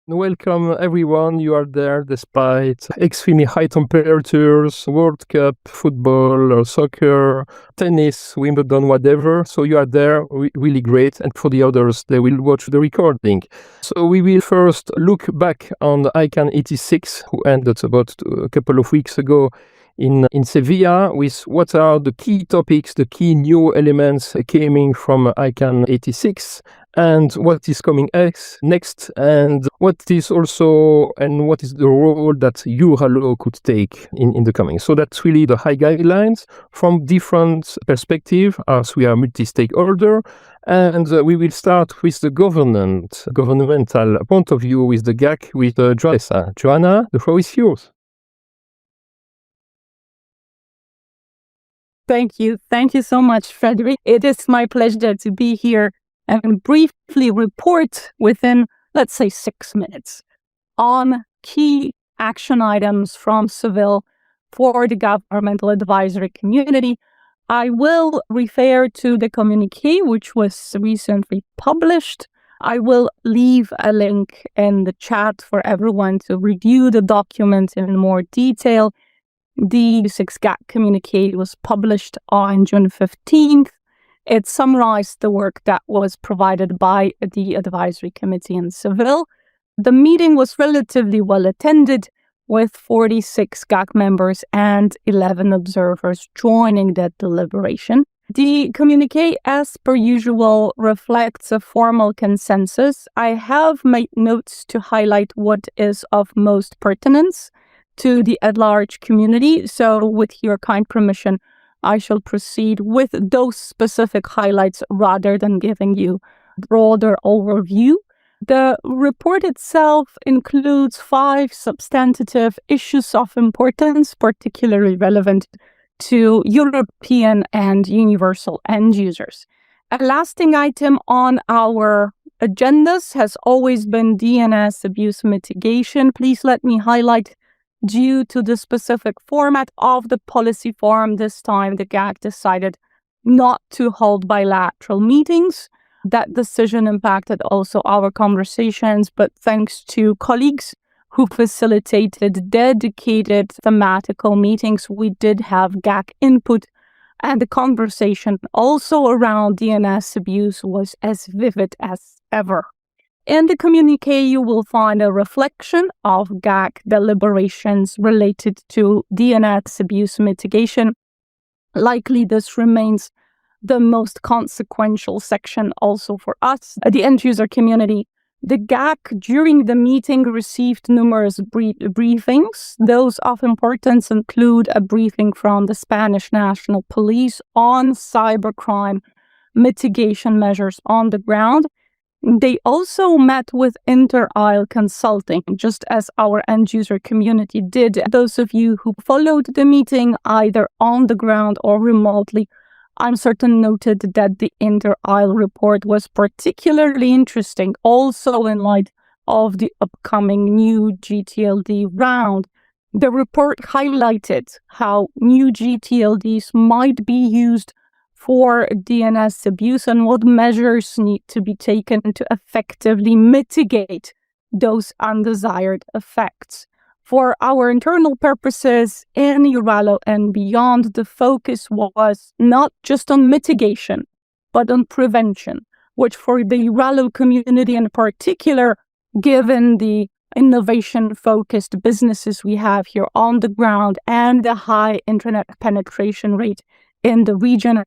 Welcome everyone. You are there despite extremely high temperatures, World Cup, football, or soccer, tennis, Wimbledon, whatever. So you are there, really great. And for the others, they will watch the recording. So we will first look back on the ICANN86, who ended about a couple of weeks ago in Sevilla, with what are the key topics, the key new elements coming from ICANN86, and what is coming next, and what is also, and what is the role that EURALO could take in the coming. So that's really the high guidelines from different perspectives, as we are multi-stakeholder. And we will start with the governmental point of view with the GAC, with Joanna. Joanna, the floor is yours. Thank you. Thank you so much, Frédéric. It is my pleasure to be here and briefly report within, let's say, 6 minutes on key action items from Seville for the governmental advisory community. I will refer to the communiqué, which was recently published. I will leave a link in the chat for everyone to review the document in more detail. The 6 GAC communiqué was published on June 15th. It summarized the work that was provided by the advisory committee in Seville. The meeting was relatively well attended, with 46 GAC members and 11 observers joining that deliberation. The communiqué, as per usual, reflects a formal consensus. I have made notes to highlight what is of most pertinence to the at-large community. So with your kind permission, I shall proceed with those specific highlights rather than giving you a broader overview. The report itself includes 5 substantive issues of importance, particularly relevant to European and universal end users. A lasting item on our agendas has always been DNS abuse mitigation. Please let me highlight, due to the specific format of the policy forum, this time the GAC decided not to hold bilateral meetings. That decision impacted also our conversations, but thanks to colleagues who facilitated dedicated thematical meetings, we did have GAC input, and the conversation also around DNS abuse was as vivid as ever. In the communiqué, you will find a reflection of GAC deliberations related to DNS abuse mitigation. Likely this remains the most consequential section also for us, the end-user community. The GAC during the meeting received numerous briefings. Those of importance include a briefing from the Spanish National Police on cybercrime mitigation measures on the ground. They also met with Inter-Isle Consulting, just as our end-user community did. Those of you who followed the meeting, either on the ground or remotely, I'm certain noted that the Inter-Isle report was particularly interesting, also in light of the upcoming new GTLD round. The report highlighted how new GTLDs might be used for DNS abuse and what measures need to be taken to effectively mitigate those undesired effects. For our internal purposes in EURALO and beyond, the focus was not just on mitigation, but on prevention, which for the EURALO community in particular, given the innovation-focused businesses we have here on the ground and the high internet penetration rate in the region,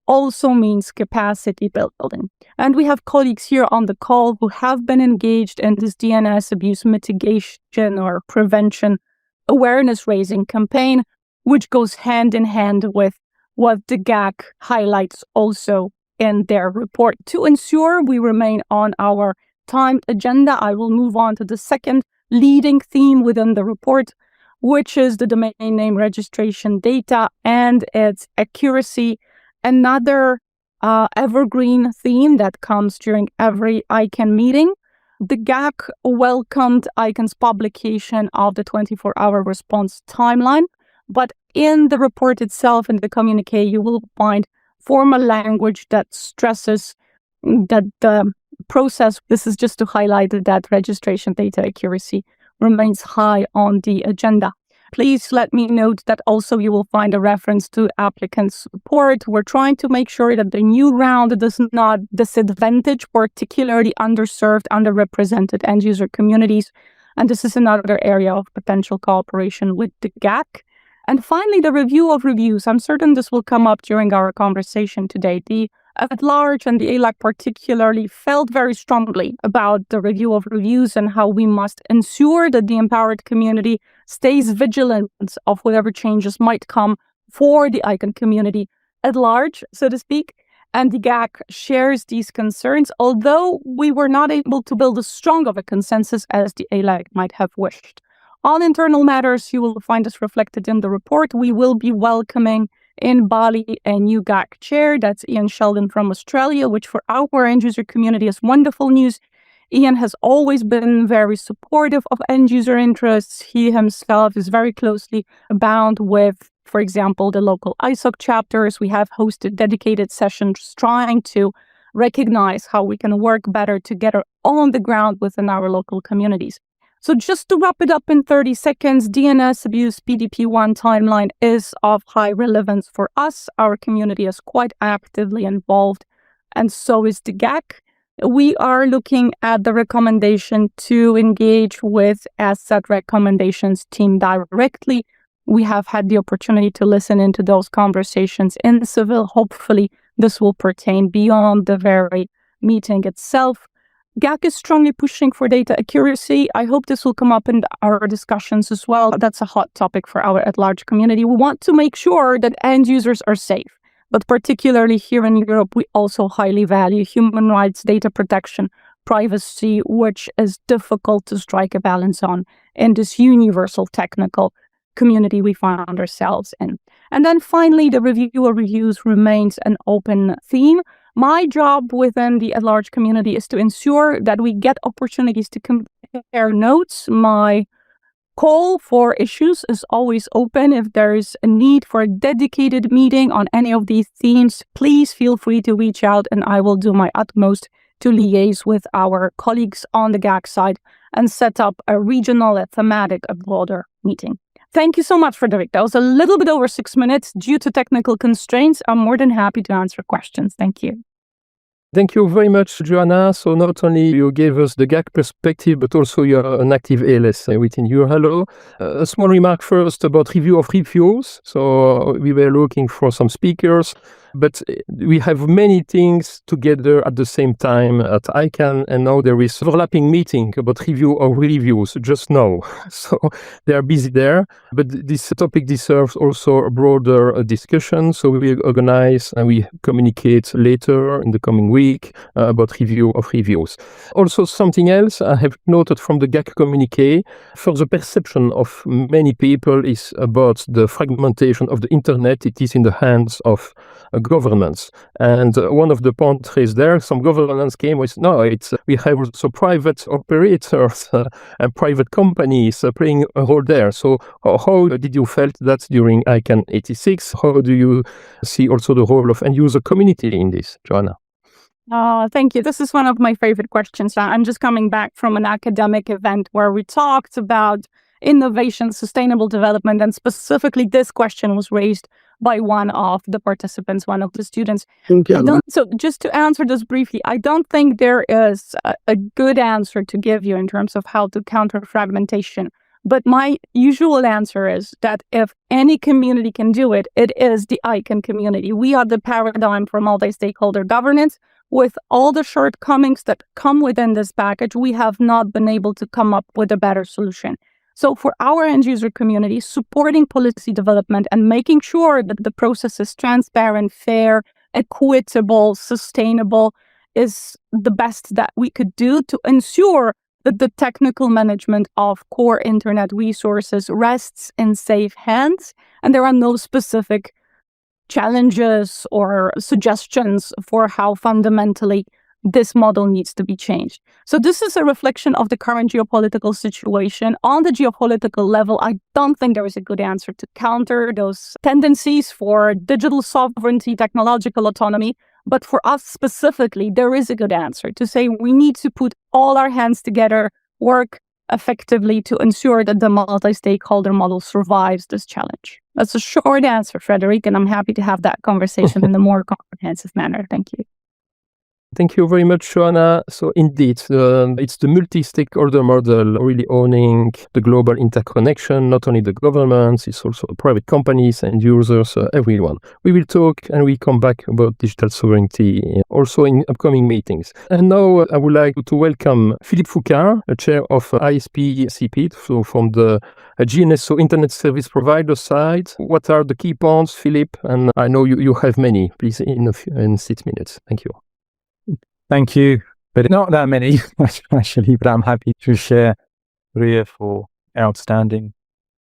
also means capacity building. And we have colleagues here on the call who have been engaged in this DNS abuse mitigation or prevention awareness raising campaign, which goes hand in hand with what the GAC highlights also in their report. To ensure we remain on our timed agenda, I will move on to the second leading theme within the report, which is the domain name registration data and its accuracy. Another evergreen theme that comes during every ICANN meeting. The GAC welcomed ICANN's publication of the 24-hour response timeline, but in the report itself, in the communiqué, you will find formal language that stresses that the process. This is just to highlight that registration data accuracy remains high on the agenda. Please let me note that also you will find a reference to applicant support. We're trying to make sure that the new round does not disadvantage particularly underserved, underrepresented end user communities. And this is another area of potential cooperation with the GAC. And finally, the review of reviews. I'm certain this will come up during our conversation today. The at large and the ALAC particularly felt very strongly about the review of reviews and how we must ensure that the empowered community stays vigilant of whatever changes might come for the ICANN community at large, so to speak. And the GAC shares these concerns, although we were not able to build as strong of a consensus as the ALAC might have wished. On internal matters, you will find this reflected in the report. We will be welcoming in Bali a new GAC chair. That's Ian Sheldon from Australia, which for our end user community is wonderful news. Ian has always been very supportive of end user interests. He himself is very closely bound with, for example, the local ISOC chapters. We have hosted dedicated sessions trying to recognize how we can work better together on the ground within our local communities. So just to wrap it up in 30 seconds, DNS abuse PDP-1 timeline is of high relevance for us. Our community is quite actively involved, and so is the GAC. We are looking at the recommendation to engage with asset recommendations team directly. We have had the opportunity to listen into those conversations in civil. Hopefully, this will pertain beyond the very meeting itself. GAC is strongly pushing for data accuracy. I hope this will come up in our discussions as well. That's a hot topic for our at-large community. We want to make sure that end users are safe, but particularly here in Europe, we also highly value human rights, data protection, privacy, which is difficult to strike a balance on in this universal technical community we find ourselves in. And then finally, the review of reviews remains an open theme. My job within the at-large community is to ensure that we get opportunities to compare notes. My call for issues is always open. If there is a need for a dedicated meeting on any of these themes, please feel free to reach out and I will do my utmost to liaise with our colleagues on the GAC side and set up a regional, a thematic, a broader meeting. Thank you so much, Frédéric. That was a little bit over 6 minutes. Due to technical constraints, I'm more than happy to answer questions. Thank you. Thank you very much, Joanna. So not only you gave us the GAC perspective, but also you're an active ALS within EURALO. A small remark first about review of reviews. So we were looking for some speakers, but we have many things together at the same time at ICANN, and now there is overlapping meeting about review of reviews just now. So they are busy there, but this topic deserves also a broader discussion. So we will organize and we communicate later in the coming week about review of reviews. Also something else I have noted from the GAC communique, for the perception of many people is about the fragmentation of the internet. It is in the hands of governments. And one of the points raised there, some governments came with, no, we have also private operators and private companies playing a role there. So how did you felt that during ICANN86? How do you see also the role of end user community in this, Joanna? Thank you. This is one of my favorite questions. I'm just coming back from an academic event where we talked about innovation, sustainable development, and specifically this question was raised by one of the participants, one of the students. So just to answer this briefly, I don't think there is a good answer to give you in terms of how to counter fragmentation. But my usual answer is that if any community can do it, it is the ICANN community. We are the paradigm for multi-stakeholder governance. With all the shortcomings that come within this package, we have not been able to come up with a better solution. So for our end user community, supporting policy development and making sure that the process is transparent, fair, equitable, sustainable is the best that we could do to ensure that the technical management of core internet resources rests in safe hands and there are no specific challenges or suggestions for how fundamentally this model needs to be changed. So this is a reflection of the current geopolitical situation. On the geopolitical level, I don't think there is a good answer to counter those tendencies for digital sovereignty, technological autonomy. But for us specifically, there is a good answer to say we need to put all our hands together, work effectively to ensure that the multi-stakeholder model survives this challenge. That's a short answer, Frédéric, and I'm happy to have that conversation in a more comprehensive manner. Thank you. Thank you very much, Joanna. So indeed, it's the multi-stakeholder model really owning the global interconnection, not only the governments, it's also private companies and users, everyone. We will talk and we come back about digital sovereignty also in upcoming meetings. And now I would like to welcome Philippe Fouquart, the chair of ISPCP, so from the GNSO Internet Service Provider side. What are the key points, Philippe? And I know you have many, please, in 6 minutes. Thank you. Thank you, but not that many actually, but I'm happy to share 3 or 4 outstanding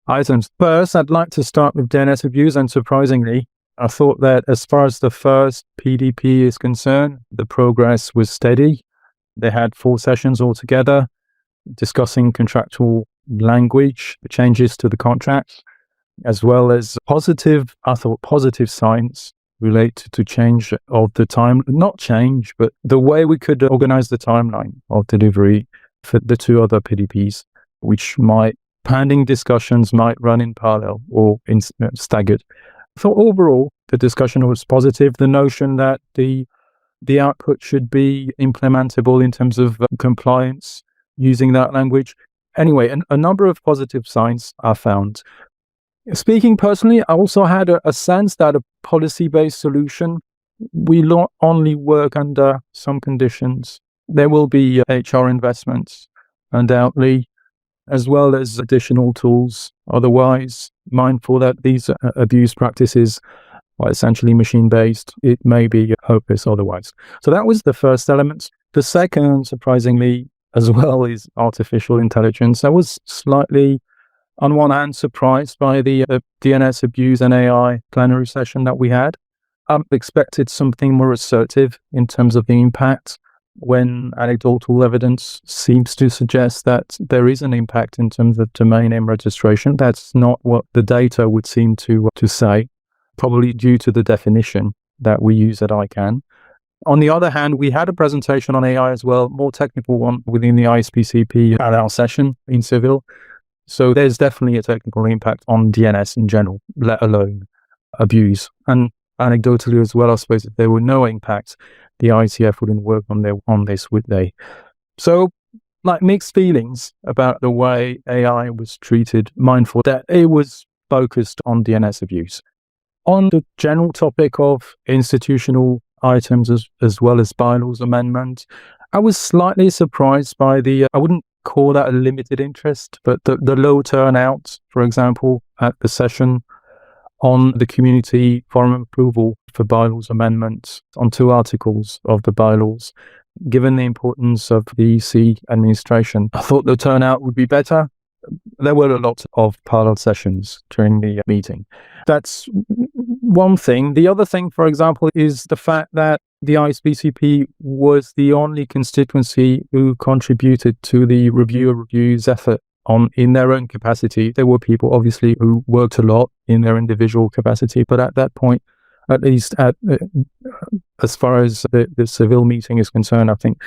items. First, I'd like to start with DNS abuse, and surprisingly, I thought that as far as the first PDP is concerned, the progress was steady. They had 4 sessions altogether discussing contractual language, the changes to the contracts, as well as positive signs related to change of the time, not change, but the way we could organize the timeline of delivery for the 2 other PDPs, which pending discussions might run in parallel or staggered. So overall, the discussion was positive. The notion that the output should be implementable in terms of compliance using that language. Anyway, a number of positive signs are found. Speaking personally, I also had a sense that a policy-based solution will only work under some conditions. There will be HR investments, undoubtedly, as well as additional tools. Otherwise, mindful that these abuse practices are essentially machine-based, it may be hopeless otherwise. So that was the first element. The second, surprisingly, as well, is artificial intelligence. I was slightly, on one hand, surprised by the DNS abuse and AI plenary session that we had. I expected something more assertive in terms of the impact, when anecdotal evidence seems to suggest that there is an impact in terms of domain name registration. That's not what the data would seem to say, probably due to the definition that we use at ICANN. On the other hand, we had a presentation on AI as well, more technical one within the ISPCP at our session in Seville. So there's definitely a technical impact on DNS in general, let alone abuse. And anecdotally as well, I suppose if there were no impacts, the ICF wouldn't work on this, would they? So, like, mixed feelings about the way AI was treated, mindful that it was focused on DNS abuse. On the general topic of institutional items as well as bylaws amendment, I was slightly surprised by I wouldn't call that a limited interest, but the low turnout, for example, at the session on the community forum approval for bylaws amendments on 2 articles of the bylaws. Given the importance of the EC administration, I thought the turnout would be better. There were a lot of parallel sessions during the meeting. That's one thing. The other thing, for example, is the fact that the ISPCP was the only constituency who contributed to the reviews effort in their own capacity. There were people, obviously, who worked a lot in their individual capacity, but at that point, at least as far as the Seville meeting is concerned, I think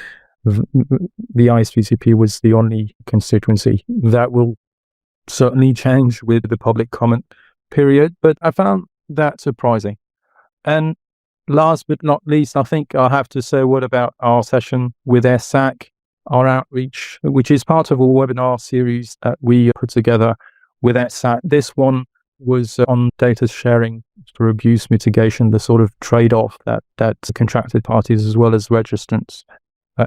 the ISPCP was the only constituency. That will certainly change with the public comment period, but I found that surprising. And last but not least, I think I'll have to say a word about our session with ESAC, our outreach, which is part of a webinar series that we put together with ESAC. This one was on data sharing for abuse mitigation, the sort of trade-off that contracted parties as well as registrants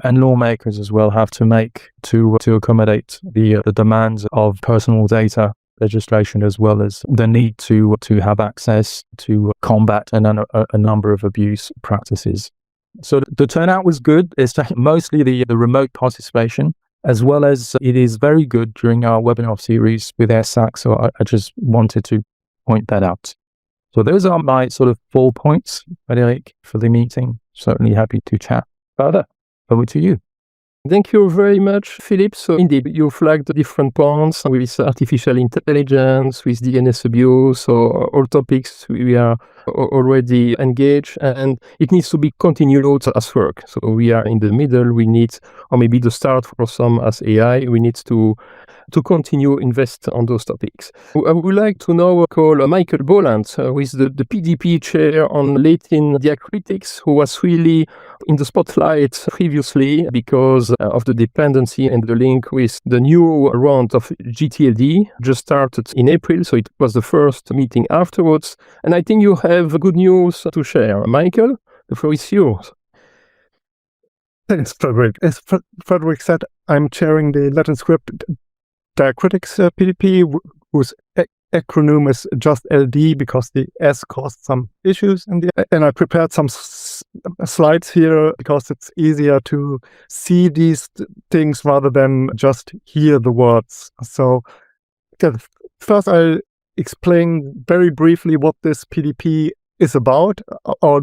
and lawmakers as well have to make to accommodate the demands of personal data legislation, as well as the need to have access to combat a number of abuse practices. So the turnout was good. It's mostly the remote participation, as well as it is very good during our webinar series with ESAC. So I just wanted to point that out. So those are my sort of 4 points, Frédéric, for the meeting. Certainly happy to chat further. Over to you. Thank you very much, Philippe. So indeed, you flagged different points with artificial intelligence, with DNS abuse, so all topics we are already engaged, and it needs to be continued as work. So we are in the middle, we need, or maybe the start for some as AI, we need to continue invest on those topics. I would like to now call Michael Bauland, who is the PDP chair on Latin Diacritics, who was really in the spotlight previously because of the dependency and the link with the new round of GTLD, just started in April, so it was the first meeting afterwards. And I think you have good news to share. Michael, the floor is yours. Thanks, Frédéric. As Frédéric said, I'm chairing the Latin script Diacritics PDP, whose acronym is just LD because the S caused some issues and I prepared some slides here because it's easier to see these things rather than just hear the words. So first I'll explain very briefly what this PDP is about. Our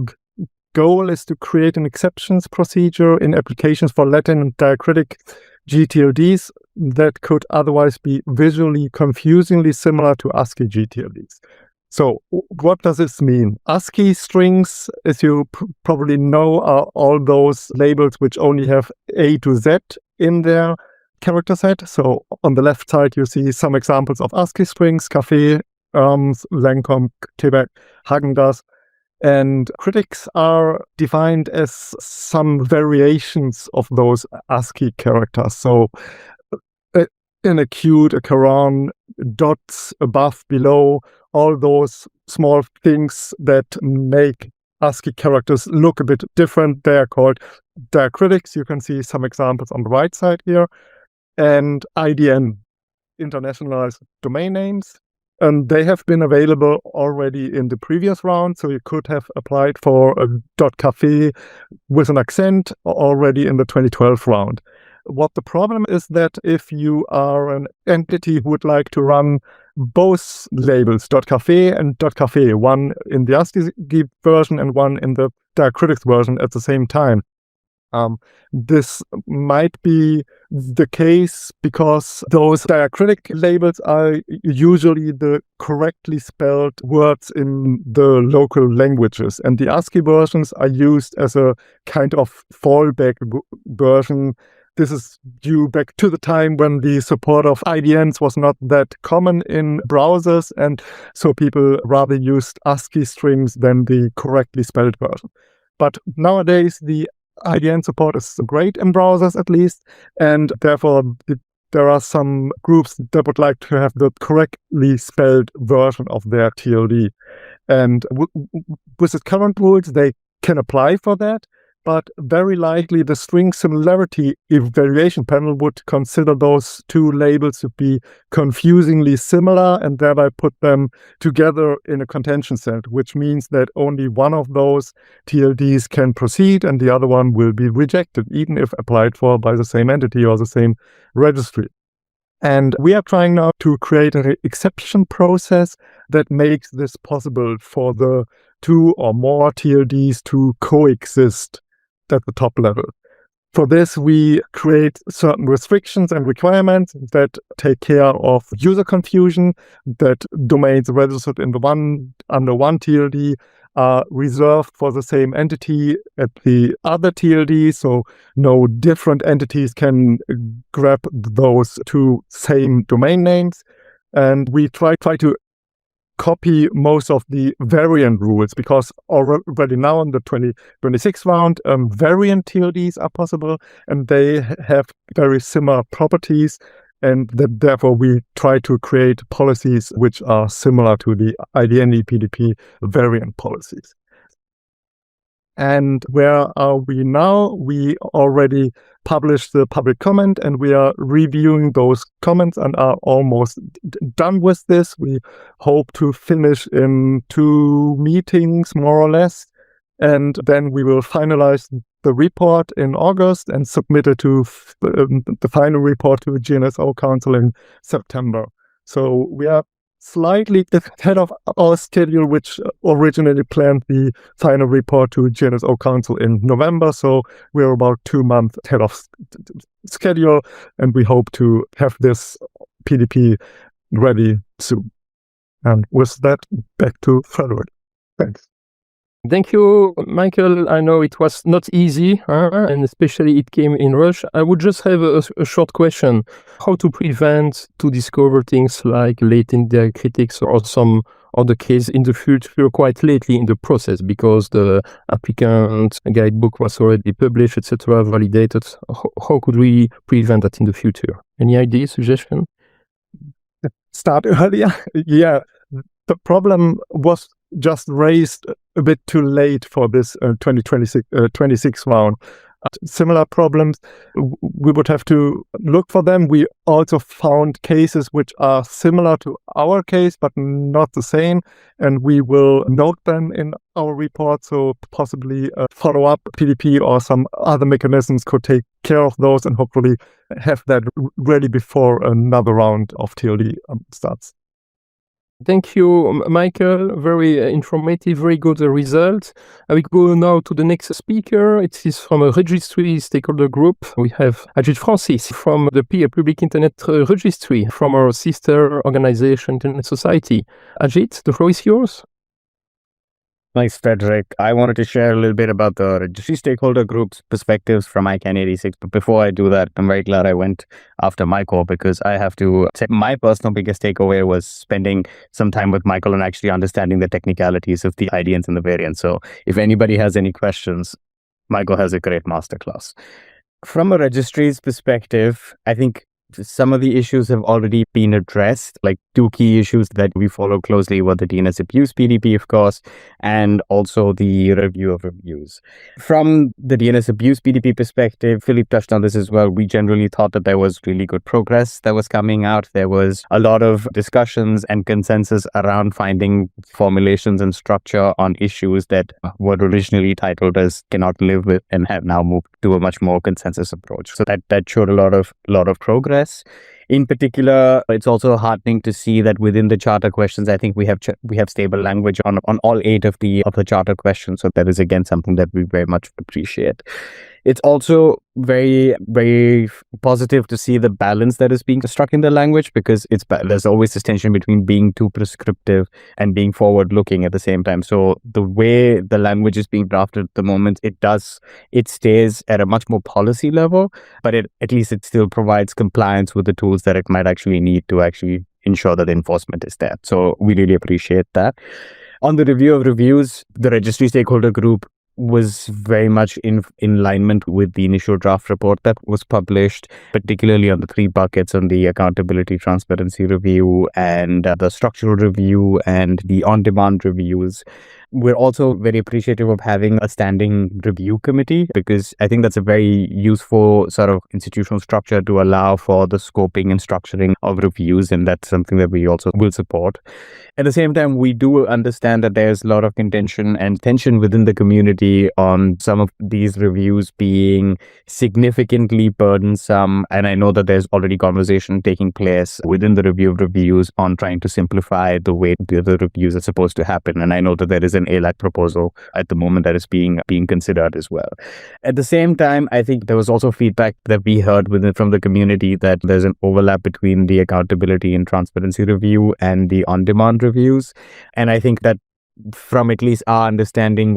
goal is to create an exceptions procedure in applications for Latin and diacritic GTLDs that could otherwise be visually confusingly similar to ASCII GTLDs. So what does this mean? ASCII strings, as you probably know, are all those labels which only have A to Z in their character set. So on the left side, you see some examples of ASCII strings: Café, Lancôme, Quebec, Häagen-Dazs. And critics are defined as some variations of those ASCII characters. So an acute, a caron, dots above, below, all those small things that make ASCII characters look a bit different. They are called diacritics. You can see some examples on the right side here. And IDN, internationalized domain names. And they have been available already in the previous round, so you could have applied for a .cafe with an accent already in the 2012 round. What the problem is that if you are an entity who would like to run both labels, .cafe and .cafe, one in the ASCII version and one in the diacritics version at the same time, this might be the case because those diacritic labels are usually the correctly spelled words in the local languages, and the ASCII versions are used as a kind of fallback version. This is due back to the time when the support of IDNs was not that common in browsers, and so people rather used ASCII strings than the correctly spelled version. But nowadays, the IDN support is great in browsers, at least, and therefore there are some groups that would like to have the correctly spelled version of their TLD. And with the current rules, they can apply for that, but very likely the string similarity evaluation panel would consider those two labels to be confusingly similar and thereby put them together in a contention set, which means that only one of those TLDs can proceed and the other one will be rejected, even if applied for by the same entity or the same registry. And we are trying now to create an exception process that makes this possible for the two or more TLDs to coexist at the top level. For this, we create certain restrictions and requirements that take care of user confusion, that domains registered in under one TLD are reserved for the same entity at the other TLD, so no different entities can grab those two same domain names. And we try to copy most of the variant rules because already now in the 2026 round, variant TLDs are possible and they have very similar properties, and that therefore we try to create policies which are similar to the IDN PDP variant policies. And where are we now? We already published the public comment and we are reviewing those comments and are almost done with this. We hope to finish in 2 meetings, more or less. And then we will finalize the report in August and submit it to the final report to the GNSO Council in September. So we are slightly ahead of our schedule, which originally planned the final report to GNSO Council in November. So we're about 2 months ahead of schedule, and we hope to have this PDP ready soon. And with that, back to Frédéric. Thanks. Thank you, Michael. I know it was not easy, and especially it came in rush. I would just have a short question. How to prevent to discover things like latent diacritics or some other case in the future quite lately in the process, because the applicant guidebook was already published, etc., validated. How could we prevent that in the future? Any idea, suggestion? Start earlier? Yeah, the problem was just raised a bit too late for this 2026 round. Similar problems, we would have to look for them. We also found cases which are similar to our case, but not the same, and we will note them in our report. So possibly a follow-up PDP or some other mechanisms could take care of those, and hopefully have that ready before another round of TLD starts. Thank you, Michael. Very informative, very good result. We go now to the next speaker. It is from a registry stakeholder group. We have Ajith Francis from the Public Internet Registry, from our sister organization, Internet Society. Ajith, the floor is yours. Thanks, Frédéric. I wanted to share a little bit about the registry stakeholder group's perspectives from ICANN86. But before I do that, I'm very glad I went after Michael, because I have to say my personal biggest takeaway was spending some time with Michael and actually understanding the technicalities of the IDNs and the variants. So if anybody has any questions, Michael has a great masterclass. From a registry's perspective, I think some of the issues have already been addressed. Like 2 key issues that we follow closely were the DNS abuse PDP, of course, and also the review of reviews. From the DNS abuse PDP perspective, Philippe touched on this as well. We generally thought that there was really good progress that was coming out. There was a lot of discussions and consensus around finding formulations and structure on issues that were originally titled as cannot live with, and have now moved to a much more consensus approach. So that showed a lot of progress. In particular, it's also heartening to see that within the charter questions, I think we have stable language on all 8 of the charter questions. So that is again something that we very much appreciate. It's also very, very positive to see the balance that is being struck in the language, because there's always this tension between being too prescriptive and being forward-looking at the same time. So the way the language is being drafted at the moment, it stays at a much more policy level, but at least it still provides compliance with the tools that it might actually need to actually ensure that the enforcement is there. So we really appreciate that. On the review of reviews, the registry stakeholder group was very much in alignment with the initial draft report that was published, particularly on the 3 buckets on the accountability transparency review and the structural review and the on-demand reviews. We're also very appreciative of having a standing review committee, because I think that's a very useful sort of institutional structure to allow for the scoping and structuring of reviews, and that's something that we also will support. At the same time, we do understand that there's a lot of contention and tension within the community on some of these reviews being significantly burdensome, and I know that there's already conversation taking place within the review of reviews on trying to simplify the way the reviews are supposed to happen, and I know that there is an ALAC proposal at the moment that is being considered as well. At the same time, I think there was also feedback that we heard from the community that there's an overlap between the accountability and transparency review and the on-demand reviews, and I think that from at least our understanding,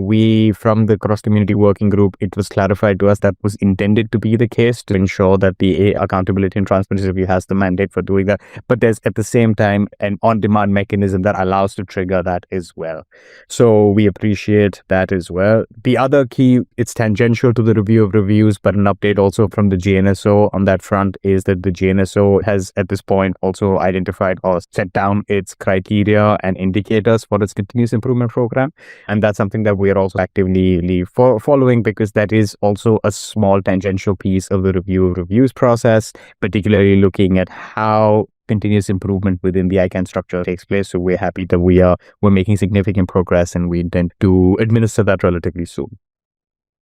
from the cross-community working group, it was clarified to us that was intended to be the case to ensure that the accountability and transparency review has the mandate for doing that. But there's at the same time an on-demand mechanism that allows to trigger that as well. So we appreciate that as well. The other key, it's tangential to the review of reviews, but an update also from the GNSO on that front is that the GNSO has at this point also identified or set down its criteria and indicators for its continuous improvement program, and that's something that we are also actively following, because that is also a small tangential piece of the review of reviews process, particularly looking at how continuous improvement within the ICANN structure takes place. So we're happy that we're making significant progress, and we intend to administer that relatively soon.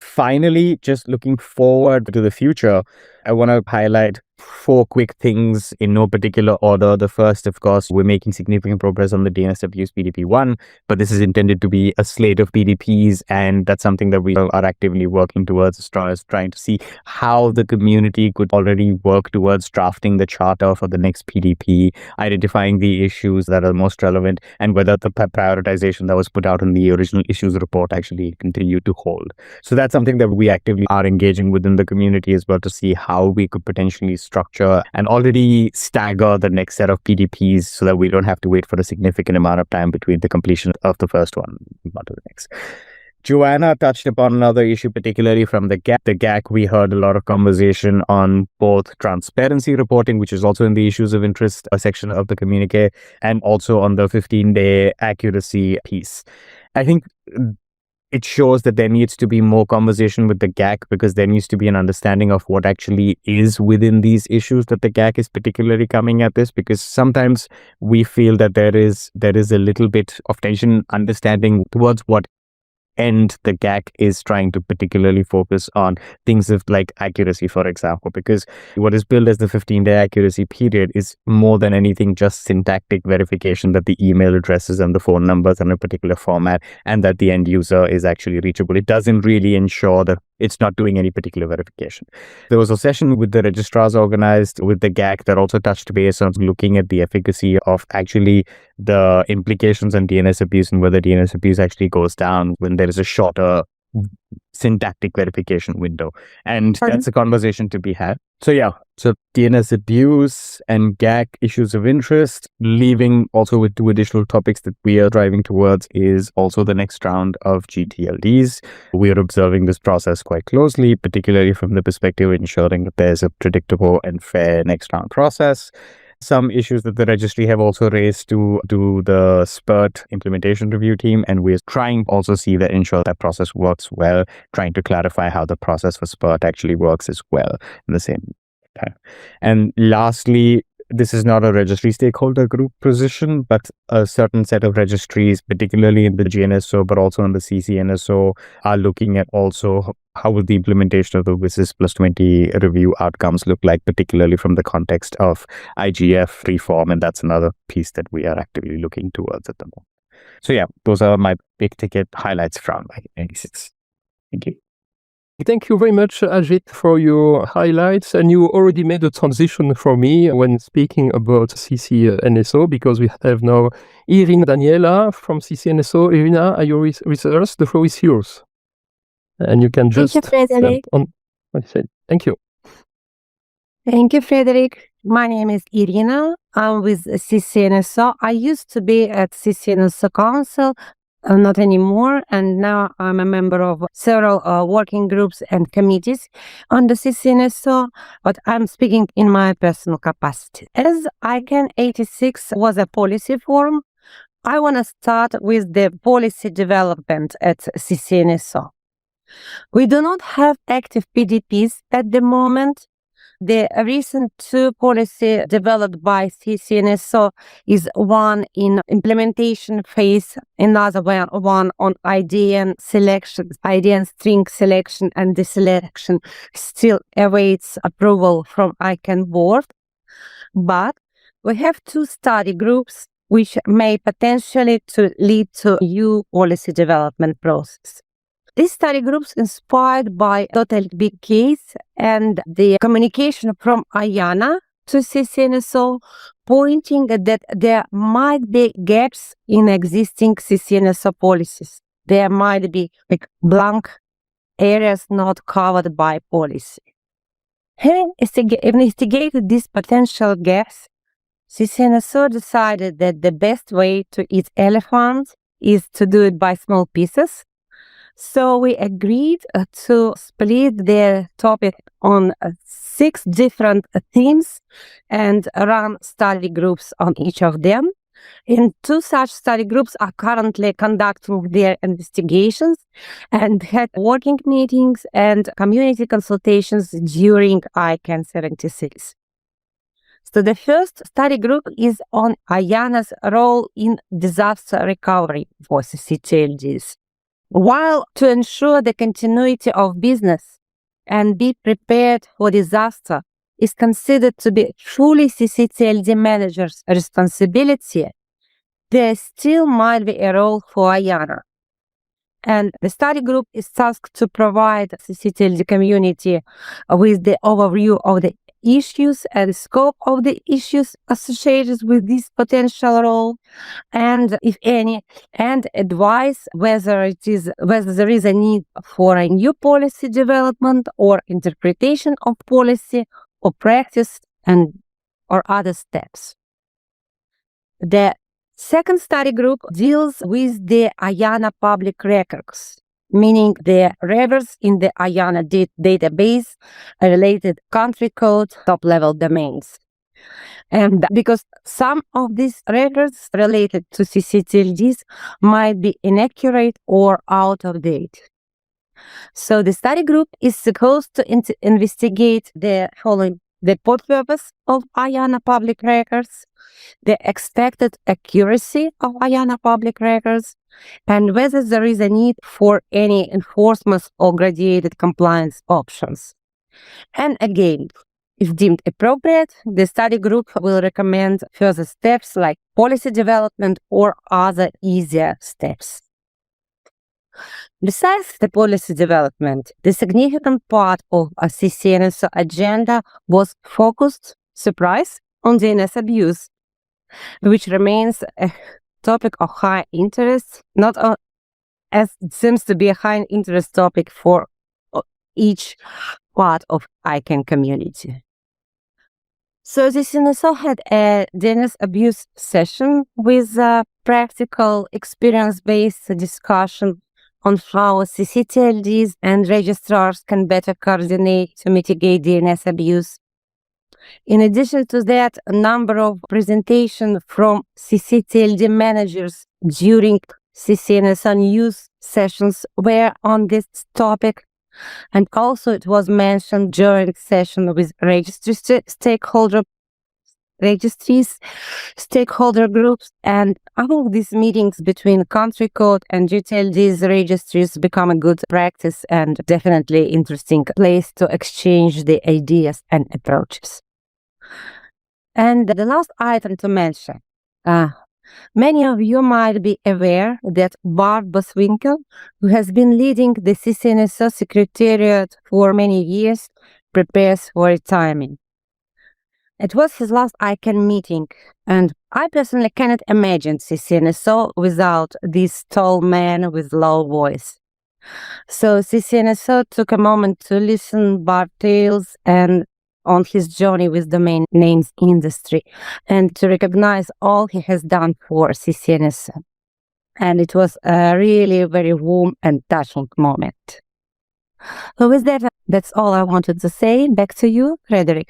Finally, just looking forward to the future, I want to highlight 4 quick things in no particular order. The first, of course, we're making significant progress on the DNS abuse PDP-1, but this is intended to be a slate of PDPs, and that's something that we are actively working towards as far as trying to see how the community could already work towards drafting the charter for the next PDP, identifying the issues that are most relevant, and whether the prioritization that was put out in the original issues report actually continue to hold. So that's something that we actively are engaging within the community as well to see how we could potentially structure and already stagger the next set of PDPs so that we don't have to wait for a significant amount of time between the completion of the first one to the next. Joanna touched upon another issue, particularly from the GAC. The GAC, we heard a lot of conversation on both transparency reporting, which is also in the issues of interest section of the communique, and also on the 15-day accuracy piece. I think it shows that there needs to be more conversation with the GAC, because there needs to be an understanding of what actually is within these issues that the GAC is particularly coming at this, because sometimes we feel that there is a little bit of tension understanding towards what end the GAC is trying to particularly focus on things of like accuracy, for example, because what is billed as the 15-day accuracy period is more than anything just syntactic verification that the email addresses and the phone numbers in a particular format and that the end user is actually reachable. It doesn't really ensure that it's not doing any particular verification. There was a session with the registrars organized with the GAC that also touched base on looking at the efficacy of actually the implications on DNS abuse and whether DNS abuse actually goes down when there is a shorter syntactic verification window. And that's a conversation to be had. So DNS abuse and GAC issues of interest, leaving also with 2 additional topics that we are driving towards is also the next round of GTLDs. We are observing this process quite closely, particularly from the perspective of ensuring that there's a predictable and fair next round process. Some issues that the registry have also raised to the SPERT implementation review team, and we're trying also see that ensure that process works well, trying to clarify how the process for SPERT actually works as well in the same time. And lastly, this is not a registry stakeholder group position, but a certain set of registries, particularly in the GNSO, but also in the ccNSO, are looking at also how will the implementation of the WSIS plus 20 review outcomes look like, particularly from the context of IGF reform. And that's another piece that we are actively looking towards at the moment. So those are my big ticket highlights from ICANN86. Thank you. Thank you very much, Ajith, for your highlights. And you already made a transition for me when speaking about ccNSO, because we have now Irina Danelia from ccNSO. Irina, are you with us? The floor is yours. And you can just... Thank you, Frédéric. Thank you. Thank you, Frédéric. My name is Irina. I'm with ccNSO. I used to be at ccNSO Council, not anymore, and now I'm a member of several working groups and committees on the ccNSO, but I'm speaking in my personal capacity. As ICANN86 was a policy forum, I want to start with the policy development at ccNSO. We do not have active PDPs at the moment. The recent 2 policy developed by ccNSO is one in implementation phase, another one on IDN selection, IDN string selection and deselection still awaits approval from ICANN board. But we have 2 study groups which may potentially to lead to new policy development process. These study groups inspired by Total Big Case and the communication from IANA to ccNSO, pointing that there might be gaps in existing ccNSO policies. There might be blank areas not covered by policy. Having investigated these potential gaps, ccNSO decided that the best way to eat elephants is to do it by small pieces. So we agreed to split the topic on 6 different themes and run study groups on each of them. And 2 such study groups are currently conducting their investigations and had working meetings and community consultations during ICANN86. So the first study group is on IANA's role in disaster recovery for ccTLDs. While to ensure the continuity of business and be prepared for disaster, is considered to be truly ccTLD manager's responsibility, there still might be a role for IANA. And the study group is tasked to provide ccTLD community with the overview of the issues and scope of the issues associated with this potential role, and if any, and advise whether there is a need for a new policy development or interpretation of policy or practice or other steps. The second study group deals with the IANA public records, meaning the records in the IANA database related country code top-level domains. And because some of these records related to ccTLDs might be inaccurate or out of date. So the study group is supposed to investigate the following: the purpose of IANA public records, the expected accuracy of IANA public records, and whether there is a need for any enforcement or graduated compliance options. And again, if deemed appropriate, the study group will recommend further steps like policy development or other easier steps. Besides the policy development, the significant part of a ccNSO agenda was focused, surprise, on DNS abuse, which remains a topic of high interest, as it seems to be a high interest topic for each part of ICANN community. So the ccNSO had a DNS abuse session with a practical experience-based discussion on how ccTLDs and registrars can better coordinate to mitigate DNS abuse. In addition to that, a number of presentations from ccTLD managers during ccNSO news sessions were on this topic, and also it was mentioned during session with stakeholder groups, and all these meetings between country code and GTLD's registries become a good practice and definitely interesting place to exchange the ideas and approaches. And the last item to mention, many of you might be aware that Bart Boswinkel, who has been leading the ccNSO Secretariat for many years, prepares for retirement. It was his last ICANN meeting, and I personally cannot imagine ccNSO without this tall man with low voice. So ccNSO took a moment to listen Bart's tales and on his journey with domain names industry, and to recognize all he has done for ccNSO. And it was a really very warm and touching moment. So with that, that's all I wanted to say. Back to you, Frédéric.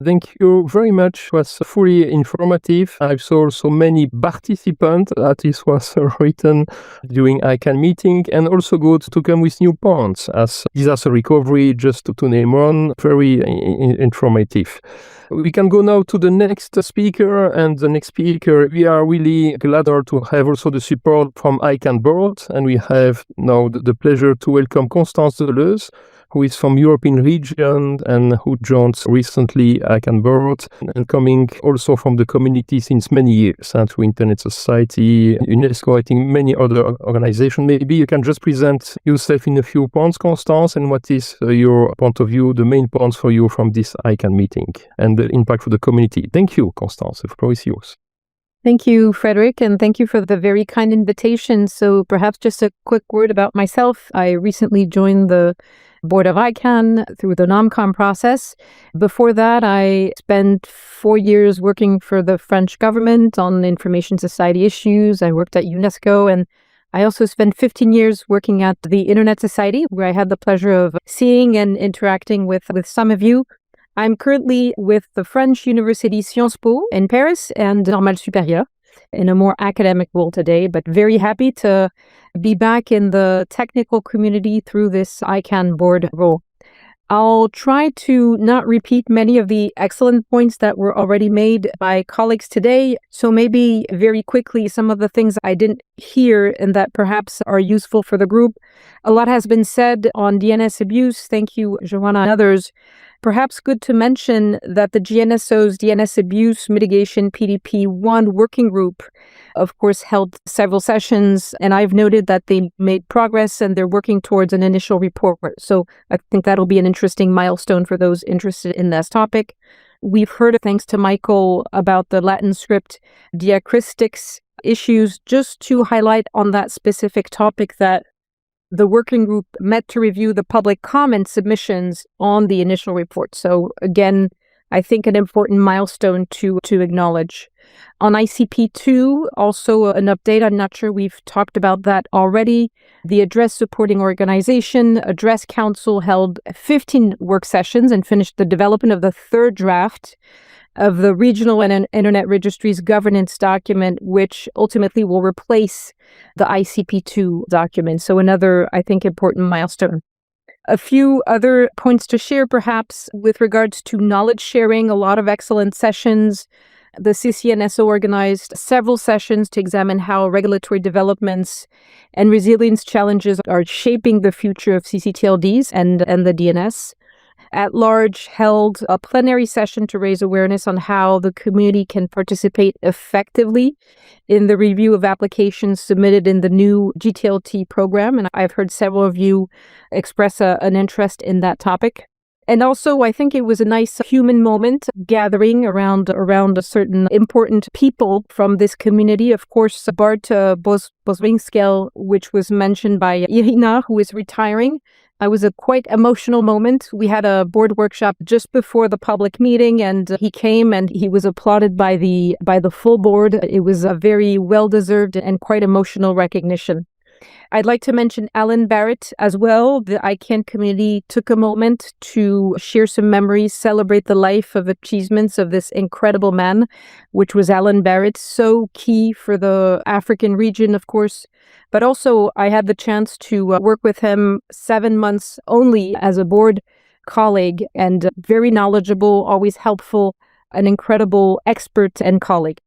Thank you very much. It was fully informative. I saw so many participants that this was written during ICANN meeting, and also good to come with new points as disaster recovery, just to name one, very informative. We can go now to the next speaker, and the next speaker, we are really glad to have also the support from ICANN board, and we have now the pleasure to welcome Constance de Leusse, who is from European region and who joined recently ICANN board, and coming also from the community since many years, and through Internet Society, UNESCO, I think many other organizations. Maybe you can just present yourself in a few points, Constance, and what is your point of view, the main points for you from this ICANN meeting and the impact for the community. Thank you, Constance. The floor is yours. Thank you, Frédéric, and thank you for the very kind invitation. So perhaps just a quick word about myself. I recently joined the board of ICANN through the NomCom process. Before that, I spent 4 years working for the French government on information society issues. I worked at UNESCO, and I also spent 15 years working at the Internet Society, where I had the pleasure of seeing and interacting with some of you. I'm currently with the French University Sciences Po in Paris and Normale Supérieure in a more academic role today, but very happy to be back in the technical community through this ICANN board role. I'll try to not repeat many of the excellent points that were already made by colleagues today. So maybe very quickly, some of the things I didn't hear and that perhaps are useful for the group. A lot has been said on DNS abuse. Thank you, Joanna and others. Perhaps good to mention that the GNSO's DNS Abuse Mitigation PDP-1 working group, of course, held several sessions, and I've noted that they made progress and they're working towards an initial report. So I think that'll be an interesting milestone for those interested in this topic. We've heard, thanks to Michael, about the Latin script Diacritics issues. Just to highlight on that specific topic, that the working group met to review the public comment submissions on the initial report. So again, I think an important milestone to acknowledge. On ICP2, also an update. I'm not sure we've talked about that already. The Address Supporting Organization, Address Council, held 15 work sessions and finished the development of the third draft of the Regional and Internet Registries Governance document, which ultimately will replace the ICP2 document. So another, I think, important milestone. A few other points to share, perhaps, with regards to knowledge sharing. A lot of excellent sessions. The ccNSO organized several sessions to examine how regulatory developments and resilience challenges are shaping the future of ccTLDs and the DNS. At Large held a plenary session to raise awareness on how the community can participate effectively in the review of applications submitted in the new GTLT program. And I've heard several of you express an interest in that topic. And also, I think it was a nice human moment gathering around a certain important people from this community. Of course, Bart Boswingskel, which was mentioned by Irina, who is retiring. It was a quite emotional moment. We had a board workshop just before the public meeting, and he came and he was applauded by the full board. It was a very well-deserved and quite emotional recognition. I'd like to mention Alan Barrett as well. The ICANN community took a moment to share some memories, celebrate the life of achievements of this incredible man, which was Alan Barrett, so key for the African region, of course. But also, I had the chance to work with him 7 months only as a board colleague, and very knowledgeable, always helpful, an incredible expert and colleague.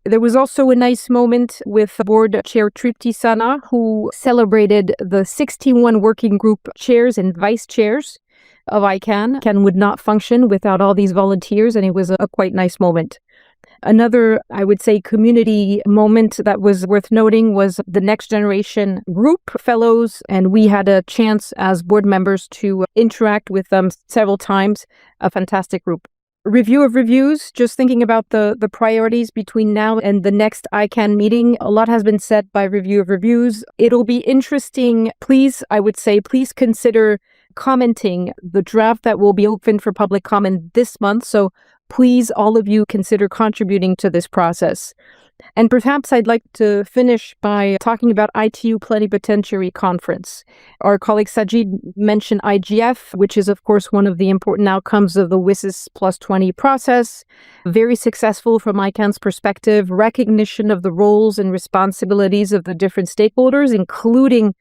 There was also a nice moment with board chair Tripti Sana, who celebrated the 61 working group chairs and vice chairs of ICANN. ICANN would not function without all these volunteers, and it was a quite nice moment. Another, I would say, community moment that was worth noting was the Next Generation group fellows, and we had a chance as board members to interact with them several times. A fantastic group. Review of reviews, just thinking about the priorities between now and the next ICANN meeting. A lot has been said by review of reviews. It'll be interesting. Please consider commenting the draft that will be open for public comment this month. So please, all of you, consider contributing to this process. And perhaps I'd like to finish by talking about ITU Plenipotentiary Conference. Our colleague Sajid mentioned IGF, which is, of course, one of the important outcomes of the WSIS +20 process. Very successful from ICANN's perspective, recognition of the roles and responsibilities of the different stakeholders, including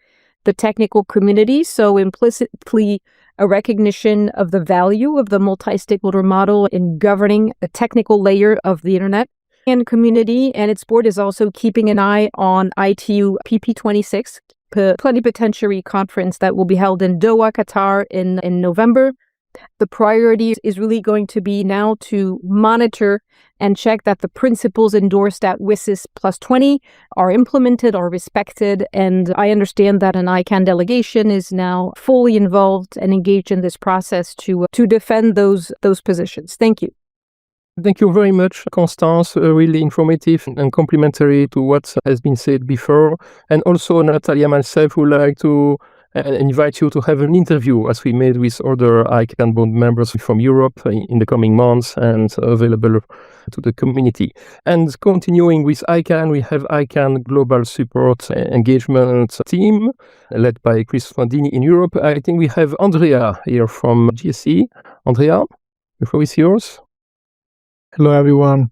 the technical community. So implicitly, a recognition of the value of the multi-stakeholder model in governing a technical layer of the internet. And community and its board is also keeping an eye on ITU PP26, Plenipotentiary Conference, that will be held in Doha, Qatar in November. The priority is really going to be now to monitor and check that the principles endorsed at WSIS +20 are implemented or respected. And I understand that an ICANN delegation is now fully involved and engaged in this process to defend those positions. Thank you. Thank you very much, Constance. Really informative and complementary to what has been said before. And also, Natalia, myself, would like to invite you to have an interview, as we made with other ICANN board members from Europe in the coming months, and available to the community. And continuing with ICANN, we have ICANN Global Support Engagement Team, led by Chris Fandini in Europe. I think we have Andrea here from GSE. Andrea, the floor is yours. Hello, everyone.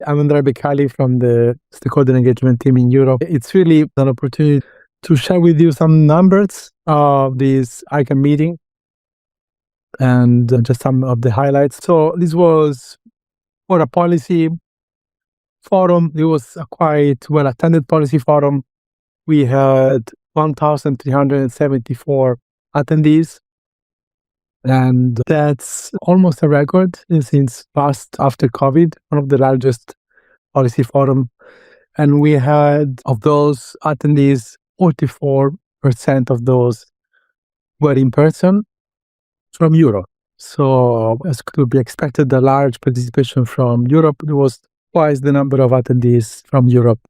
I'm Andrea Beccalli from the Stakeholder Engagement Team in Europe. It's really an opportunity to share with you some numbers of this ICANN meeting and just some of the highlights. So this was for a policy forum. It was a quite well-attended policy forum. We had 1,374 attendees. And that's almost a record since past after COVID, one of the largest policy forum. And we had, of those attendees, 44% of those were in person from Europe. So as could be expected, the large participation from Europe, there was twice the number of attendees from Europe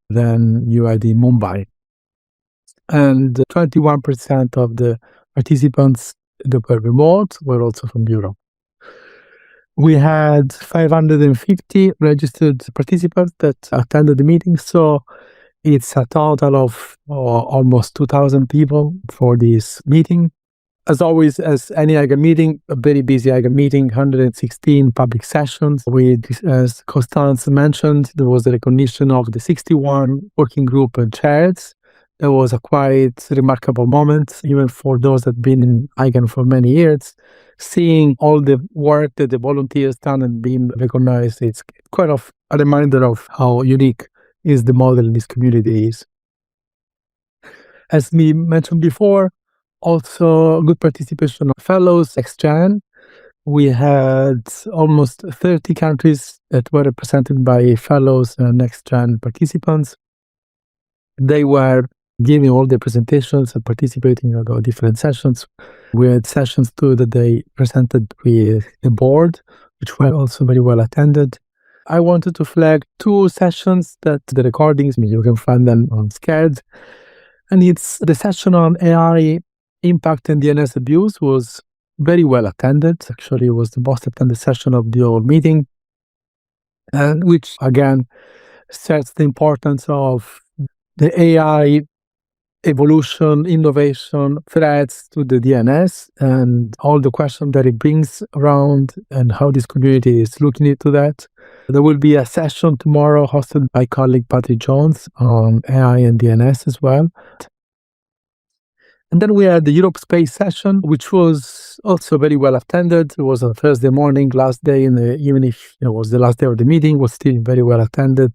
than you had in Mumbai. And 21% of the participants that were remote were also from Europe. We had 550 registered participants that attended the meeting, so it's a total of almost 2,000 people for this meeting. As always, as any ICANN meeting, a very busy ICANN meeting, 116 public sessions with, as Constance mentioned, there was the recognition of the 61 working group chairs. It was a quite remarkable moment, even for those that have been in ICANN for many years. Seeing all the work that the volunteers done and being recognized, it's quite of a reminder of how unique is the model in this community is. As we mentioned before, also good participation of fellows, NextGen. We had almost 30 countries that were represented by fellows and NextGen participants. They were giving all the presentations and participating in the different sessions. We had sessions too that they presented with the board, which were also very well attended. I wanted to flag two sessions that the recordings, you can find them on SCAD. And it's the session on AI impact and DNS abuse was very well attended. Actually, it was the most attended session of the whole meeting, and which again sets the importance of the AI evolution, innovation, threats to the DNS, and all the questions that it brings around, and how this community is looking into that. There will be a session tomorrow hosted by colleague Patrick Jones on AI and DNS as well. And then we had the Europe Space session, which was also very well attended. It was on Thursday morning, last day, even if it was the last day of the meeting, was still very well attended.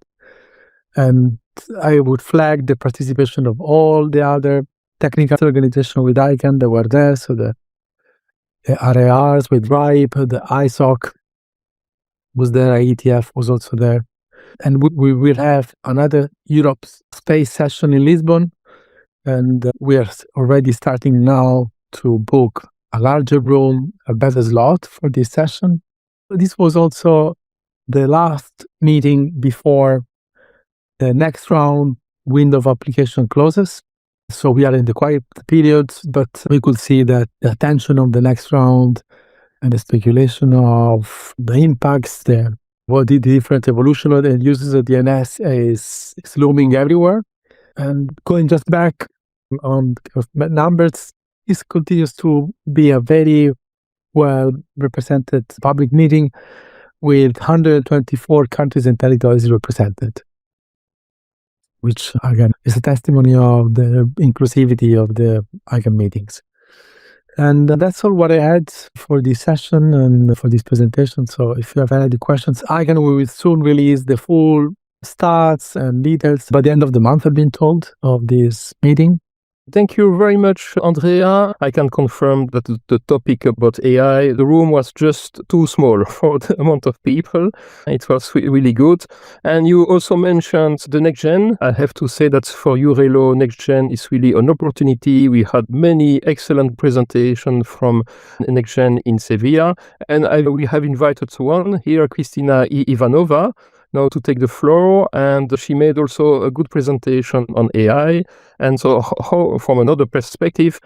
And I would flag the participation of all the other technical organizations with ICANN that were there. So the RARs with RIPE, the ISOC was there, IETF was also there. And we will have another Europe Space session in Lisbon. And we are already starting now to book a larger room, a better slot for this session. This was also the last meeting before the next round window of application closes. So we are in the quiet period, but we could see that the attention of the next round and the speculation of the impacts there, what the different evolution of the uses of DNS is looming everywhere. And going just back on numbers, this continues to be a very well represented public meeting with 124 countries and territories represented, which again is a testimony of the inclusivity of the ICANN meetings. And that's all what I had for this session and for this presentation. So if you have any questions, ICANN will soon release the full stats and details by the end of the month, I've been told, of this meeting. Thank you very much, Andrea. I can confirm that the topic about AI, the room was just too small for the amount of people. It was really good. And you also mentioned the NextGen. I have to say that for EURALO, NextGen is really an opportunity. We had many excellent presentations from NextGen in Sevilla. And we have invited one here, Kristina Ivanova, now to take the floor, and she made also a good presentation on AI. And so how, from another perspective,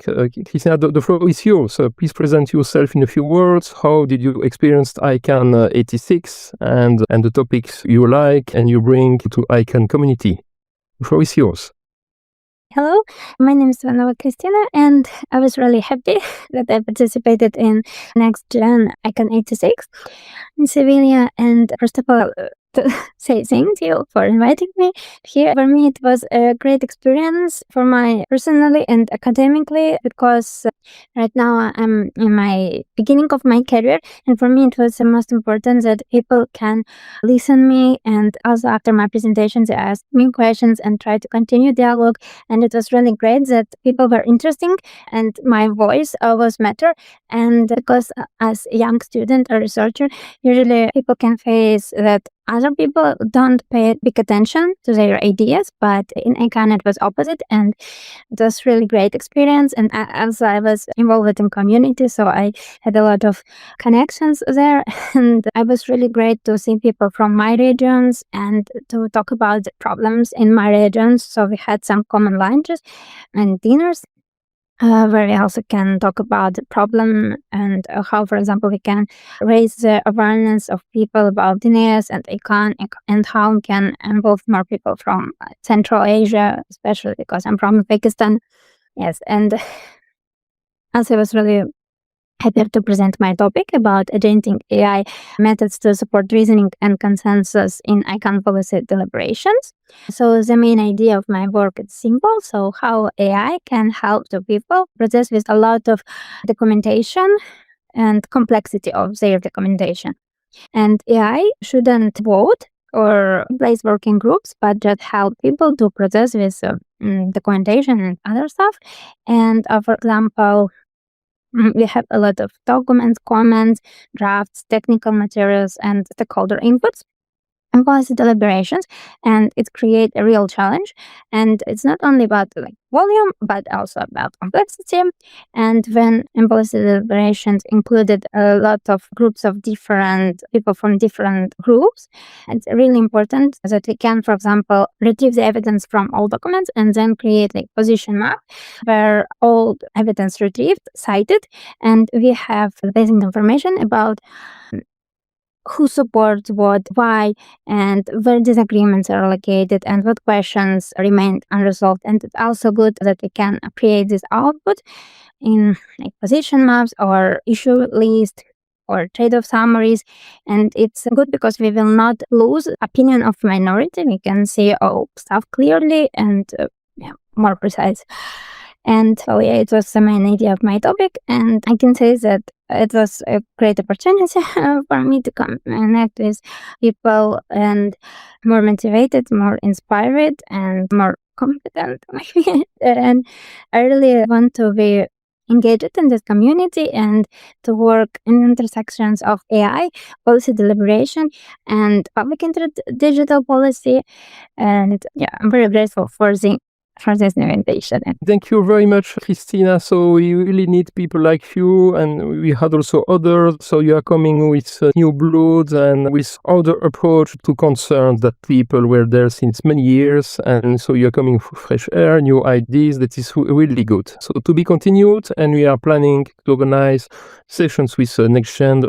Kristina, the floor is yours. Please present yourself in a few words. How did you experience ICANN86 and the topics you like and you bring to ICANN community? The floor is yours. Hello, my name is Ivanova Kristina, and I was really happy that I participated in NextGen ICANN86 in Sevilla. And first of all, to say thank you for inviting me here. For me, it was a great experience for my personally and academically, because right now I'm in my beginning of my career, and for me it was the most important that people can listen me, and also after my presentations they asked me questions and try to continue dialogue, and it was really great that people were interesting and my voice was matter. And because as a young student or researcher, usually people can face that other people don't pay big attention to their ideas, but in ICANN it was opposite, and it was really great experience. And also I was involved in community, so I had a lot of connections there, and I was really great to see people from my regions and to talk about the problems in my regions. So we had some common lunches and dinners, where we also can talk about the problem and how, for example, we can raise the awareness of people about DNS and ICANN, and how we can involve more people from Central Asia, especially because I'm from Pakistan. Yes, and also I was really happy to present my topic about agentic AI methods to support reasoning and consensus in ICANN policy deliberations. So the main idea of my work is simple. So how AI can help the people process with a lot of documentation and complexity of their documentation. And AI shouldn't vote or place working groups, but just help people to process with documentation and other stuff. And for example, we have a lot of documents, comments, drafts, technical materials, and stakeholder inputs and policy deliberations, and it creates a real challenge. And it's not only about volume, but also about complexity. And when in policy deliberations included a lot of groups of different people from different groups, it's really important that we can, for example, retrieve the evidence from all documents and then create a position map where all evidence retrieved, cited, and we have basic information about who supports what, why, and where disagreements are located, and what questions remain unresolved. And it's also good that we can create this output in position maps or issue list or trade-off summaries. And it's good because we will not lose opinion of minority. We can see all stuff clearly and more precise. And so it was the main idea of my topic, and I can say that it was a great opportunity for me to connect with people and more motivated, more inspired, and more competent. And I really want to be engaged in this community and to work in intersections of AI, policy deliberation, and public digital policy. And I'm very grateful for this invitation. Thank you very much, Kristina. So we really need people like you, and we had also others. So you are coming with new blood and with other approach to concerns that people were there since many years. And so you're coming for fresh air, new ideas. That is really good. So to be continued, and we are planning to organize sessions with NextGen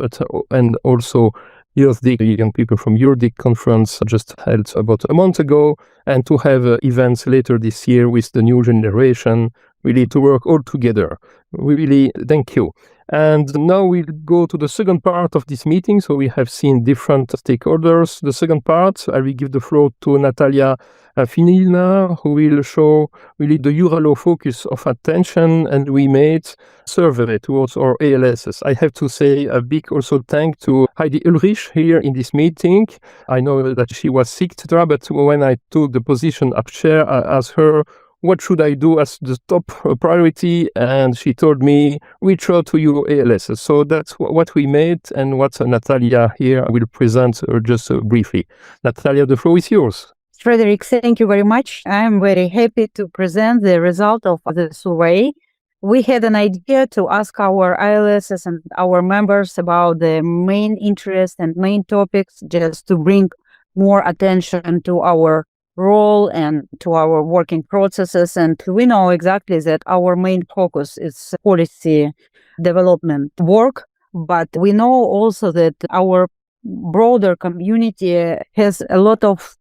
and also the young people from EURALO conference just held about a month ago, and to have events later this year with the new generation, really to work all together. We really thank you. And now we'll go to the second part of this meeting. So we have seen different stakeholders. The second part, I will give the floor to Natalia Filina, who will show really the EURALO focus of attention, and we made survey towards our ALSs. I have to say a big also thank to Heidi Ulrich here in this meeting. I know that she was sick, etc., but when I took the position of chair, I asked her, what should I do as the top priority? And she told me, reach out to your ALS. So that's what we made, and what Natalia here will present just briefly. Natalia, the floor is yours. Frédéric, thank you very much. I'm very happy to present the result of the survey. We had an idea to ask our ILSs and our members about the main interests and main topics, just to bring more attention to our role and to our working processes. And we know exactly that our main focus is policy development work, but we know also that our broader community has a lot of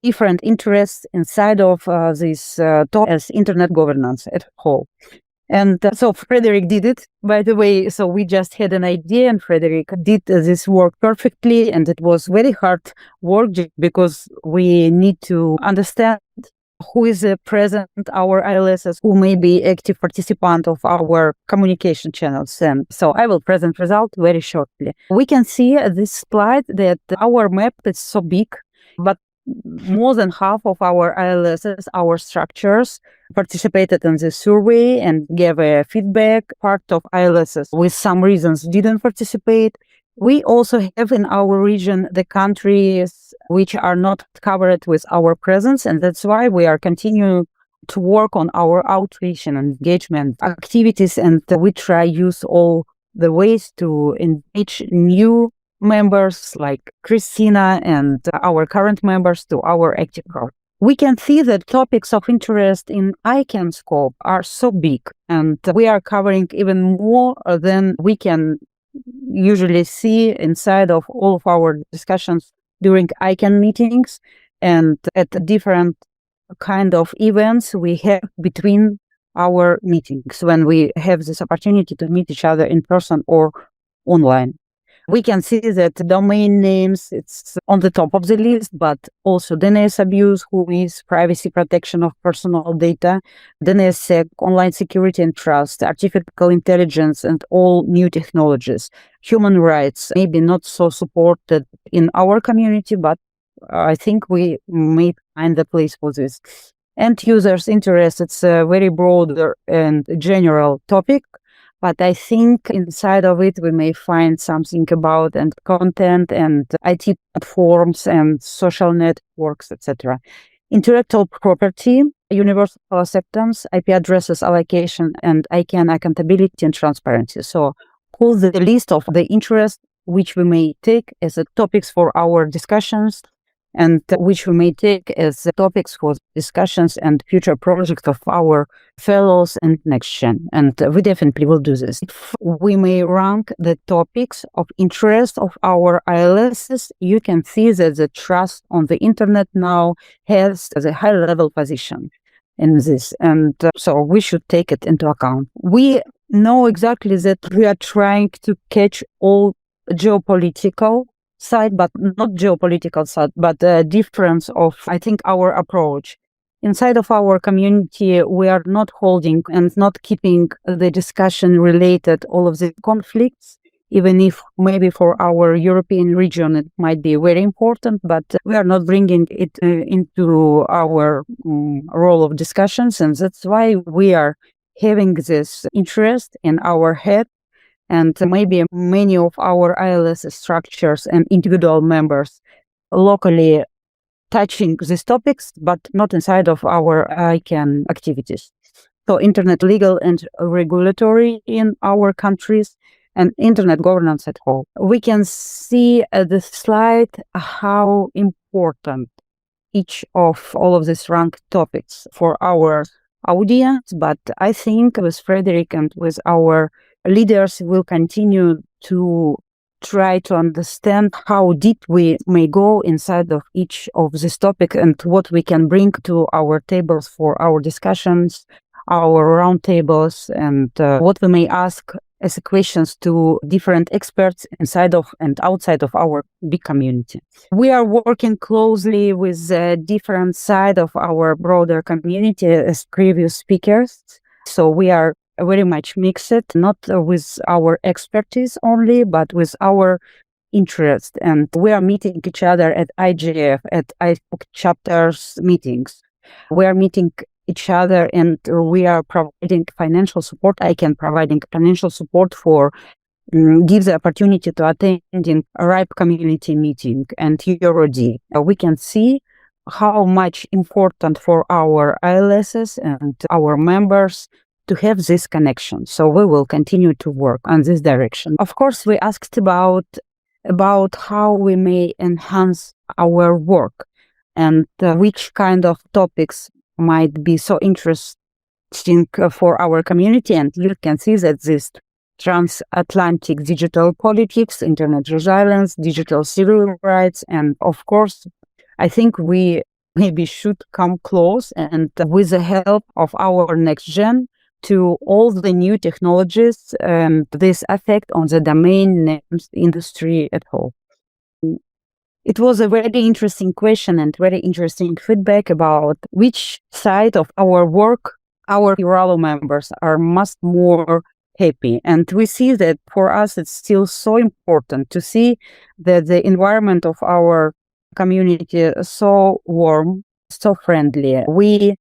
different interests inside of this as internet governance at whole. And so Frédéric did it, by the way. So we just had an idea and Frédéric did this work perfectly. And it was very hard work because we need to understand who is present, our ILSs, who may be active participant of our communication channels. And so I will present result very shortly. We can see this slide that our map is so big, but more than half of our ILSs, our structures, participated in the survey and gave a feedback. Part of ILSs, with some reasons, didn't participate. We also have in our region the countries which are not covered with our presence, and that's why we are continuing to work on our outreach and engagement activities, and we try use all the ways to engage new members like Kristina and our current members to our active group. We can see that topics of interest in ICANN scope are so big, and we are covering even more than we can usually see inside of all of our discussions during ICANN meetings and at different kind of events we have between our meetings when we have this opportunity to meet each other in person or online. We can see that domain names, it's on the top of the list, but also DNS abuse, who is privacy protection of personal data, DNSSEC, online security and trust, artificial intelligence, and all new technologies. Human rights, maybe not so supported in our community, but I think we may find the place for this. End users' interest, it's a very broad and general topic. But I think inside of it, we may find something about and content and IT platforms and social networks, etc. Intellectual property, universal acceptance, IP addresses allocation, and ICANN accountability and transparency. So pull the list of the interest which we may take as the topics for our discussions and which we may take as the topics for discussions and future projects of our fellows and NextGen. And we definitely will do this. If we may rank the topics of interest of our ILSs, you can see that the trust on the internet now has a high level position in this. And so we should take it into account. We know exactly that we are trying to catch all geopolitical side, but not geopolitical side, but the difference of, I think, our approach. Inside of our community, we are not holding and not keeping the discussion related all of the conflicts, even if maybe for our European region it might be very important, but we are not bringing it into our role of discussions. And that's why we are having this interest in our head. And maybe many of our ILS structures and individual members locally touching these topics, but not inside of our ICANN activities. So internet legal and regulatory in our countries and internet governance at home. We can see at the slide how important each of all of these ranked topics for our audience, but I think with Frédéric and with our leaders will continue to try to understand how deep we may go inside of each of this topic and what we can bring to our tables for our discussions, our roundtables, and what we may ask as questions to different experts inside of and outside of our big community. We are working closely with different side of our broader community as previous speakers. So we are very much mixed, not with our expertise only, but with our interest. And we are meeting each other at IGF, at ISPCP chapters meetings. We are meeting each other and we are providing financial support. ICANN providing financial support for gives the opportunity to attend in a RIPE community meeting and EURALO. We can see how much important for our ILSs and our members to have this connection. So we will continue to work on this direction. Of course, we asked about how we may enhance our work and which kind of topics might be so interesting for our community. And you can see that this transatlantic digital politics, internet resilience, digital civil rights, and of course, I think we maybe should come close and with the help of our NextGen, to all the new technologies and this effect on the domain names industry at whole. It was a very interesting question and very interesting feedback about which side of our work our EURALO members are much more happy. And we see that for us, it's still so important to see that the environment of our community is so warm, so friendly. We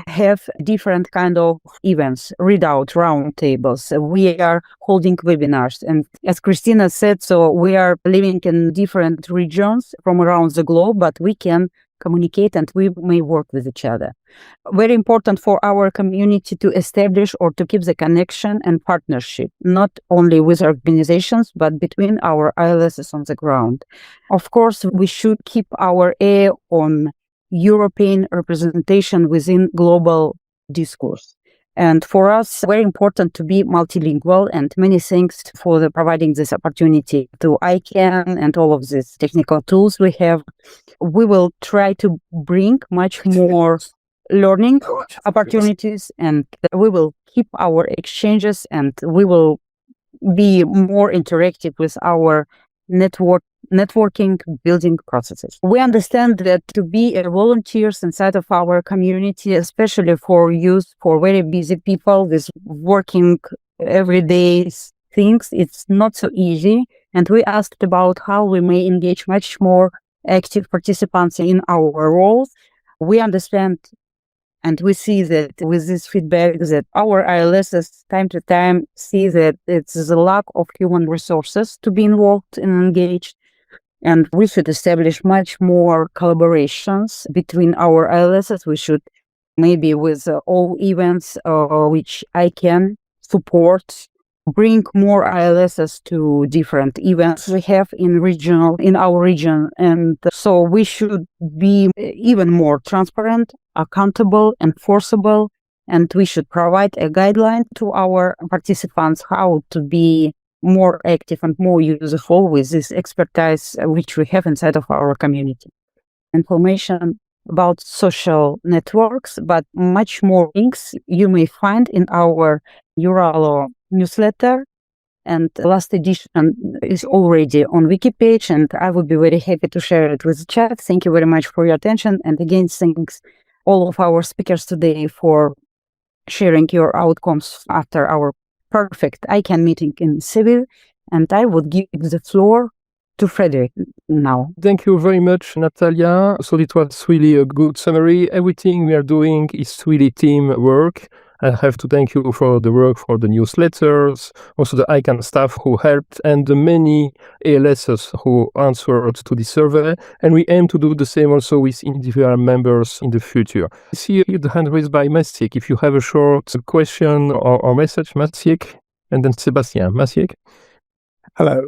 have different kind of events, readout, roundtables. We are holding webinars. And as Kristina said, so we are living in different regions from around the globe, but we can communicate and we may work with each other. Very important for our community to establish or to keep the connection and partnership, not only with organizations, but between our ILSs on the ground. Of course, we should keep our eye on European representation within global discourse. And for us, very important to be multilingual, and many thanks for providing this opportunity to ICANN and all of these technical tools we have. We will try to bring much more learning opportunities, and we will keep our exchanges, and we will be more interactive with our networking building processes. We understand that to be volunteers inside of our community, especially for youth, for very busy people with working everyday things, it's not so easy. And we asked about how we may engage much more active participants in our roles. We understand and we see that with this feedback that our ILSs time to time see that it's the lack of human resources to be involved and engaged. And we should establish much more collaborations between our ILSs. We should maybe with all events which I can support, bring more ILSs to different events we have in our region. And so we should be even more transparent, accountable, enforceable, and we should provide a guideline to our participants how to be more active and more useful with this expertise which we have inside of our community. Information about social networks, but much more links you may find in our EURALO newsletter. And the last edition is already on wiki page, and I would be very happy to share it with the chat. Thank you very much for your attention. And again, thanks all of our speakers today for sharing your outcomes after our perfect ICANN meeting in Seville. And I would give the floor to Frédéric now. Thank you very much, Natalia. So it was really a good summary. Everything we are doing is really teamwork. I have to thank you for the work for the newsletters, also the ICANN staff who helped, and the many ALSs who answered to the survey. And we aim to do the same also with individual members in the future. I see the hand raised by Maciek. If you have a short question or message, Maciek, and then Sebastian. Maciek? Hello.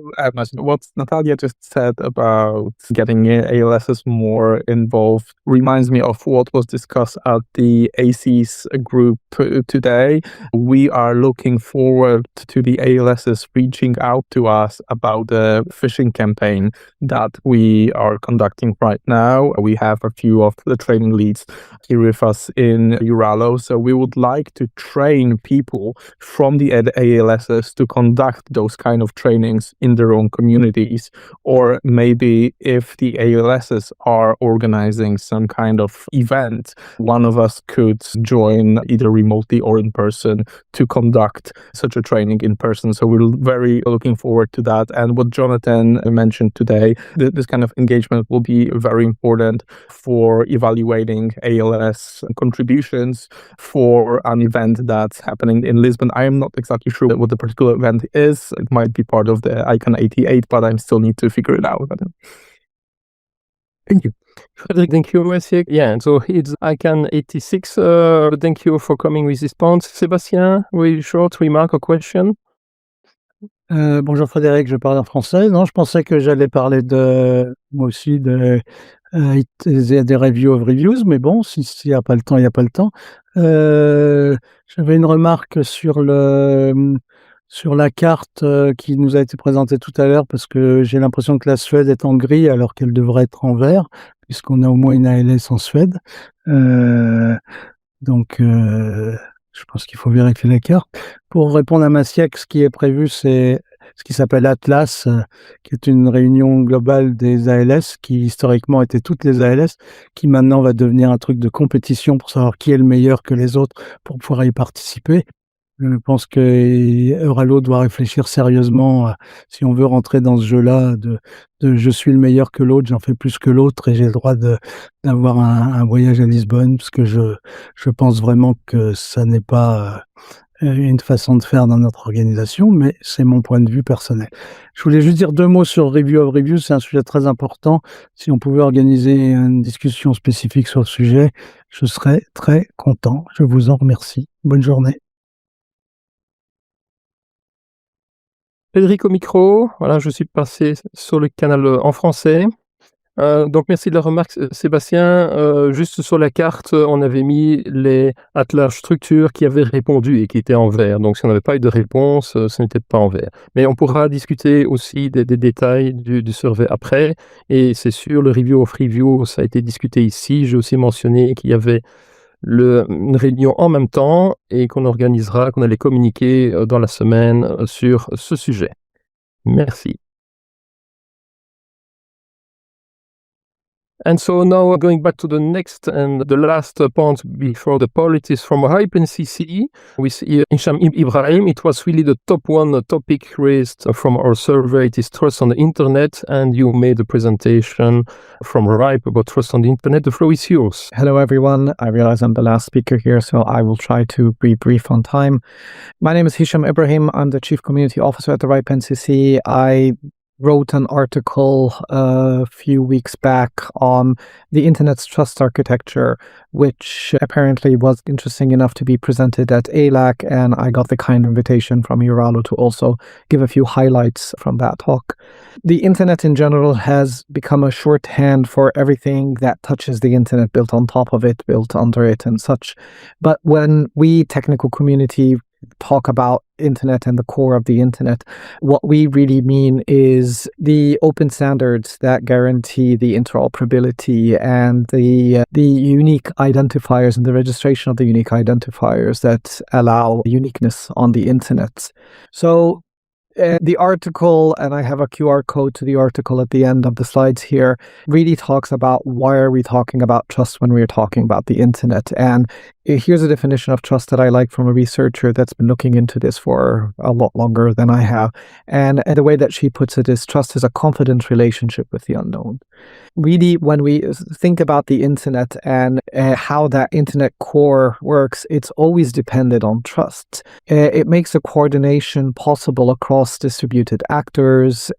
What Natalia just said about getting ALSs more involved reminds me of what was discussed at the ACES group today. We are looking forward to the ALSs reaching out to us about the phishing campaign that we are conducting right now. We have a few of the training leads here with us in EURALO, so we would like to train people from the ALSs to conduct those kind of trainings in their own communities, or maybe if the ALSs are organizing some kind of event, one of us could join either remotely or in person to conduct such a training in person. So we're very looking forward to that. And what Jonathan mentioned today, this kind of engagement will be very important for evaluating ALS contributions for an event that's happening in Lisbon. I am not exactly sure what the particular event is. It might be part of the ICANN88, but I still need to figure it out. Thank you. Thank you, Maciek. Yeah, so it's ICANN86. Thank you for coming with this point. Sébastien, really short remark or question? Bonjour Frédéric, je parle en français. Non, je pensais que j'allais parler moi aussi des review of reviews, mais bon, s'il n'y a pas le temps, il n'y a pas le temps. J'avais une remarque sur la carte qui nous a été présentée tout à l'heure, parce que j'ai l'impression que la Suède est en gris alors qu'elle devrait être en vert, puisqu'on a au moins une ALS en Suède. Donc, Je pense qu'il faut vérifier les cartes. Pour répondre à Massiek, ce qui est prévu, c'est ce qui s'appelle Atlas, qui est une réunion globale des ALS, qui historiquement étaient toutes les ALS, qui maintenant va devenir un truc de compétition pour savoir qui est le meilleur que les autres pour pouvoir y participer. Je pense que EURALO doit réfléchir sérieusement si on veut rentrer dans ce jeu-là de je suis le meilleur que l'autre, j'en fais plus que l'autre et j'ai le droit d'avoir un voyage à Lisbonne, parce que je pense vraiment que ça n'est pas une façon de faire dans notre organisation, mais c'est mon point de vue personnel. Je voulais juste dire 2 mots sur Review of Reviews, c'est un sujet très important. Si on pouvait organiser une discussion spécifique sur le sujet, je serais très content. Je vous en remercie. Bonne journée. Frédéric au micro, voilà, je suis passé sur le canal en français. Donc merci de la remarque Sébastien. Juste sur la carte, on avait mis les atlas structures qui avaient répondu et qui étaient en vert. Donc si on n'avait pas eu de réponse, ce n'était pas en vert. Mais on pourra discuter aussi des détails du survey après. Et c'est sûr, le review of review, ça a été discuté ici. J'ai aussi mentionné qu'il y avait une réunion en même temps et qu'on allait communiquer dans la semaine sur ce sujet. Merci. And so now going back to the next and the last point before the politics from ICANN86 with Hisham Ibrahim. It was really the top one topic raised from our survey. It is trust on the internet, and you made a presentation from RIPE about trust on the internet. The floor is yours. Hello, everyone. I realize I'm the last speaker here, so I will try to be brief on time. My name is Hisham Ibrahim. I'm the Chief Community Officer at the ICANN86. I wrote an article a few weeks back on the Internet's trust architecture, which apparently was interesting enough to be presented at ALAC, and I got the kind invitation from EURALO to also give a few highlights from that talk. The Internet in general has become a shorthand for everything that touches the Internet, built on top of it, built under it, and such. But when we, technical community, talk about internet and the core of the internet, what we really mean is the open standards that guarantee the interoperability and the unique identifiers and the registration of the unique identifiers that allow uniqueness on the internet. So the article, and I have a QR code to the article at the end of the slides here, really talks about why are we talking about trust when we're talking about the internet. And here's a definition of trust that I like from a researcher that's been looking into this for a lot longer than I have. And the way that she puts it is trust is a confident relationship with the unknown. Really, when we think about the internet and how that internet core works, it's always dependent on trust. It makes a coordination possible across distributed actors,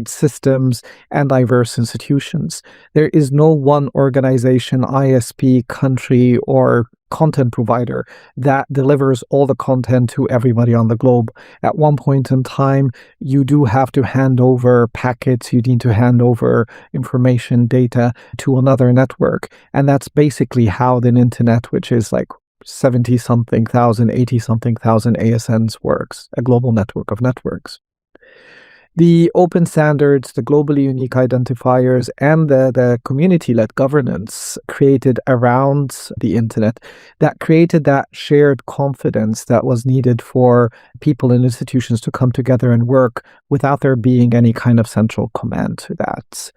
systems, and diverse institutions. There is no one organization, ISP, country, or content provider that delivers all the content to everybody on the globe. At one point in time, you do have to hand over packets, you need to hand over information, data to another network. And that's basically how the internet, which is like 70-something thousand, 80-something thousand ASNs works, a global network of networks. The open standards, the globally unique identifiers, and the community-led governance created around the internet that created that shared confidence that was needed for people and institutions to come together and work without there being any kind of central command to that.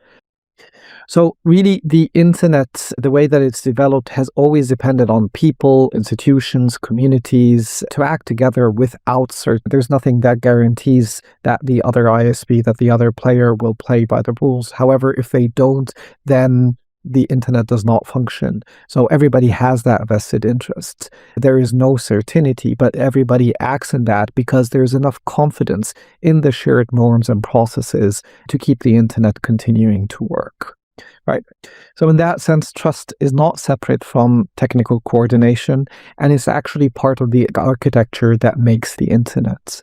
So really, the internet, the way that it's developed, has always depended on people, institutions, communities to act together without there's nothing that guarantees that the other ISP, that the other player will play by the rules. However, if they don't, then the internet does not function. So everybody has that vested interest. There is no certainty, but everybody acts in that because there's enough confidence in the shared norms and processes to keep the internet continuing to work. Right. So in that sense, trust is not separate from technical coordination, and it's actually part of the architecture that makes the internet.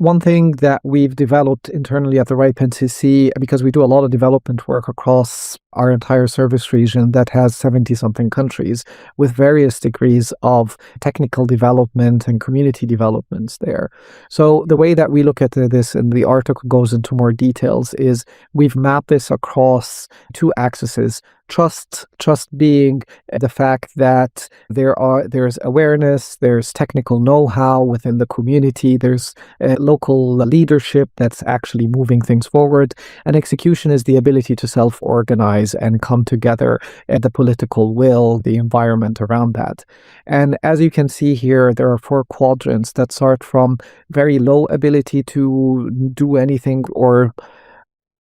One thing that we've developed internally at the ICANN86, because we do a lot of development work across our entire service region that has 70-something countries with various degrees of technical development and community developments there. So the way that we look at this, and the article goes into more details, is we've mapped this across 2 axes: trust being the fact that there's awareness, there's technical know-how within the community, there's local leadership that's actually moving things forward, and execution is the ability to self-organize and come together at the political will, the environment around that. And as you can see here, there are 4 quadrants that start from very low ability to do anything or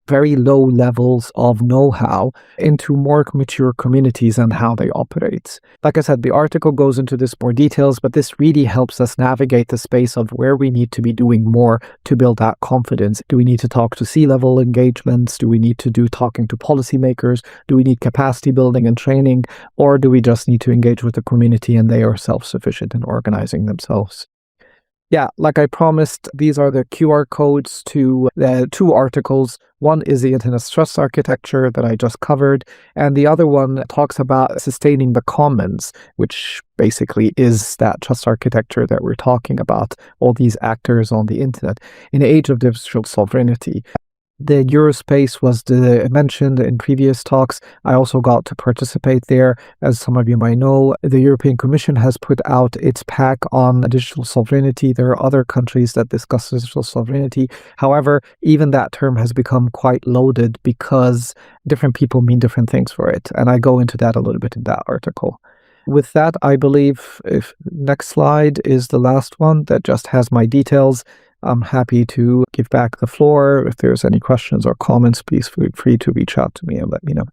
very low levels of know-how into more mature communities and how they operate. Like I said, the article goes into this more details, but this really helps us navigate the space of where we need to be doing more to build that confidence. Do we need to talk to C-level engagements? Do we need to do talking to policymakers? Do we need capacity building and training? Or do we just need to engage with the community and they are self-sufficient in organizing themselves? Yeah, like I promised, these are the QR codes to the 2 articles. One is the Internet Trust Architecture that I just covered, and the other one talks about sustaining the commons, which basically is that trust architecture that we're talking about, all these actors on the Internet in the age of digital sovereignty. The Eurospace was mentioned in previous talks. I also got to participate there. As some of you might know, the European Commission has put out its pack on digital sovereignty. There are other countries that discuss digital sovereignty. However, even that term has become quite loaded because different people mean different things for it. And I go into that a little bit in that article. With that, I believe next slide is the last one that just has my details. I'm happy to give back the floor. If there's any questions or comments, please feel free to reach out to me and let me know.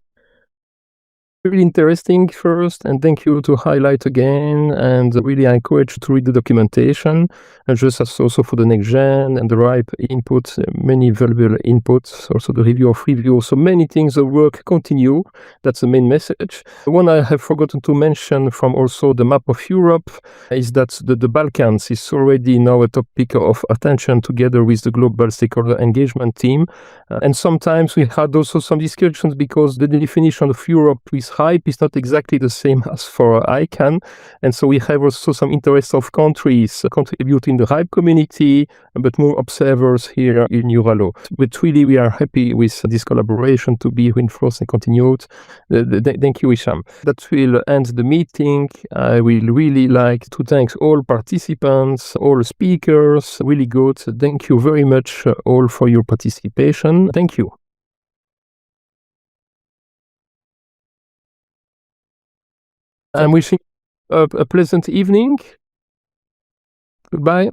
Really interesting first, and thank you to highlight again, and really I encourage you to read the documentation, and just as also for the NextGen and the RIPE input, many valuable inputs, also the review of review, so many things, the work continue, that's the main message. One I have forgotten to mention from also the map of Europe is that the Balkans is already now a topic of attention together with the global stakeholder engagement team, and sometimes we had also some discussions because the definition of Europe with RIPE is not exactly the same as for ICANN, and so we have also some interest of countries contributing the RIPE community, but more observers here in EURALO. But really we are happy with this collaboration to be reinforced and continued. Thank you, Hisham. That will end the meeting. I will really like to thank all participants, all speakers, really good. Thank you very much all for your participation. Thank you. I'm wishing a pleasant evening. Goodbye.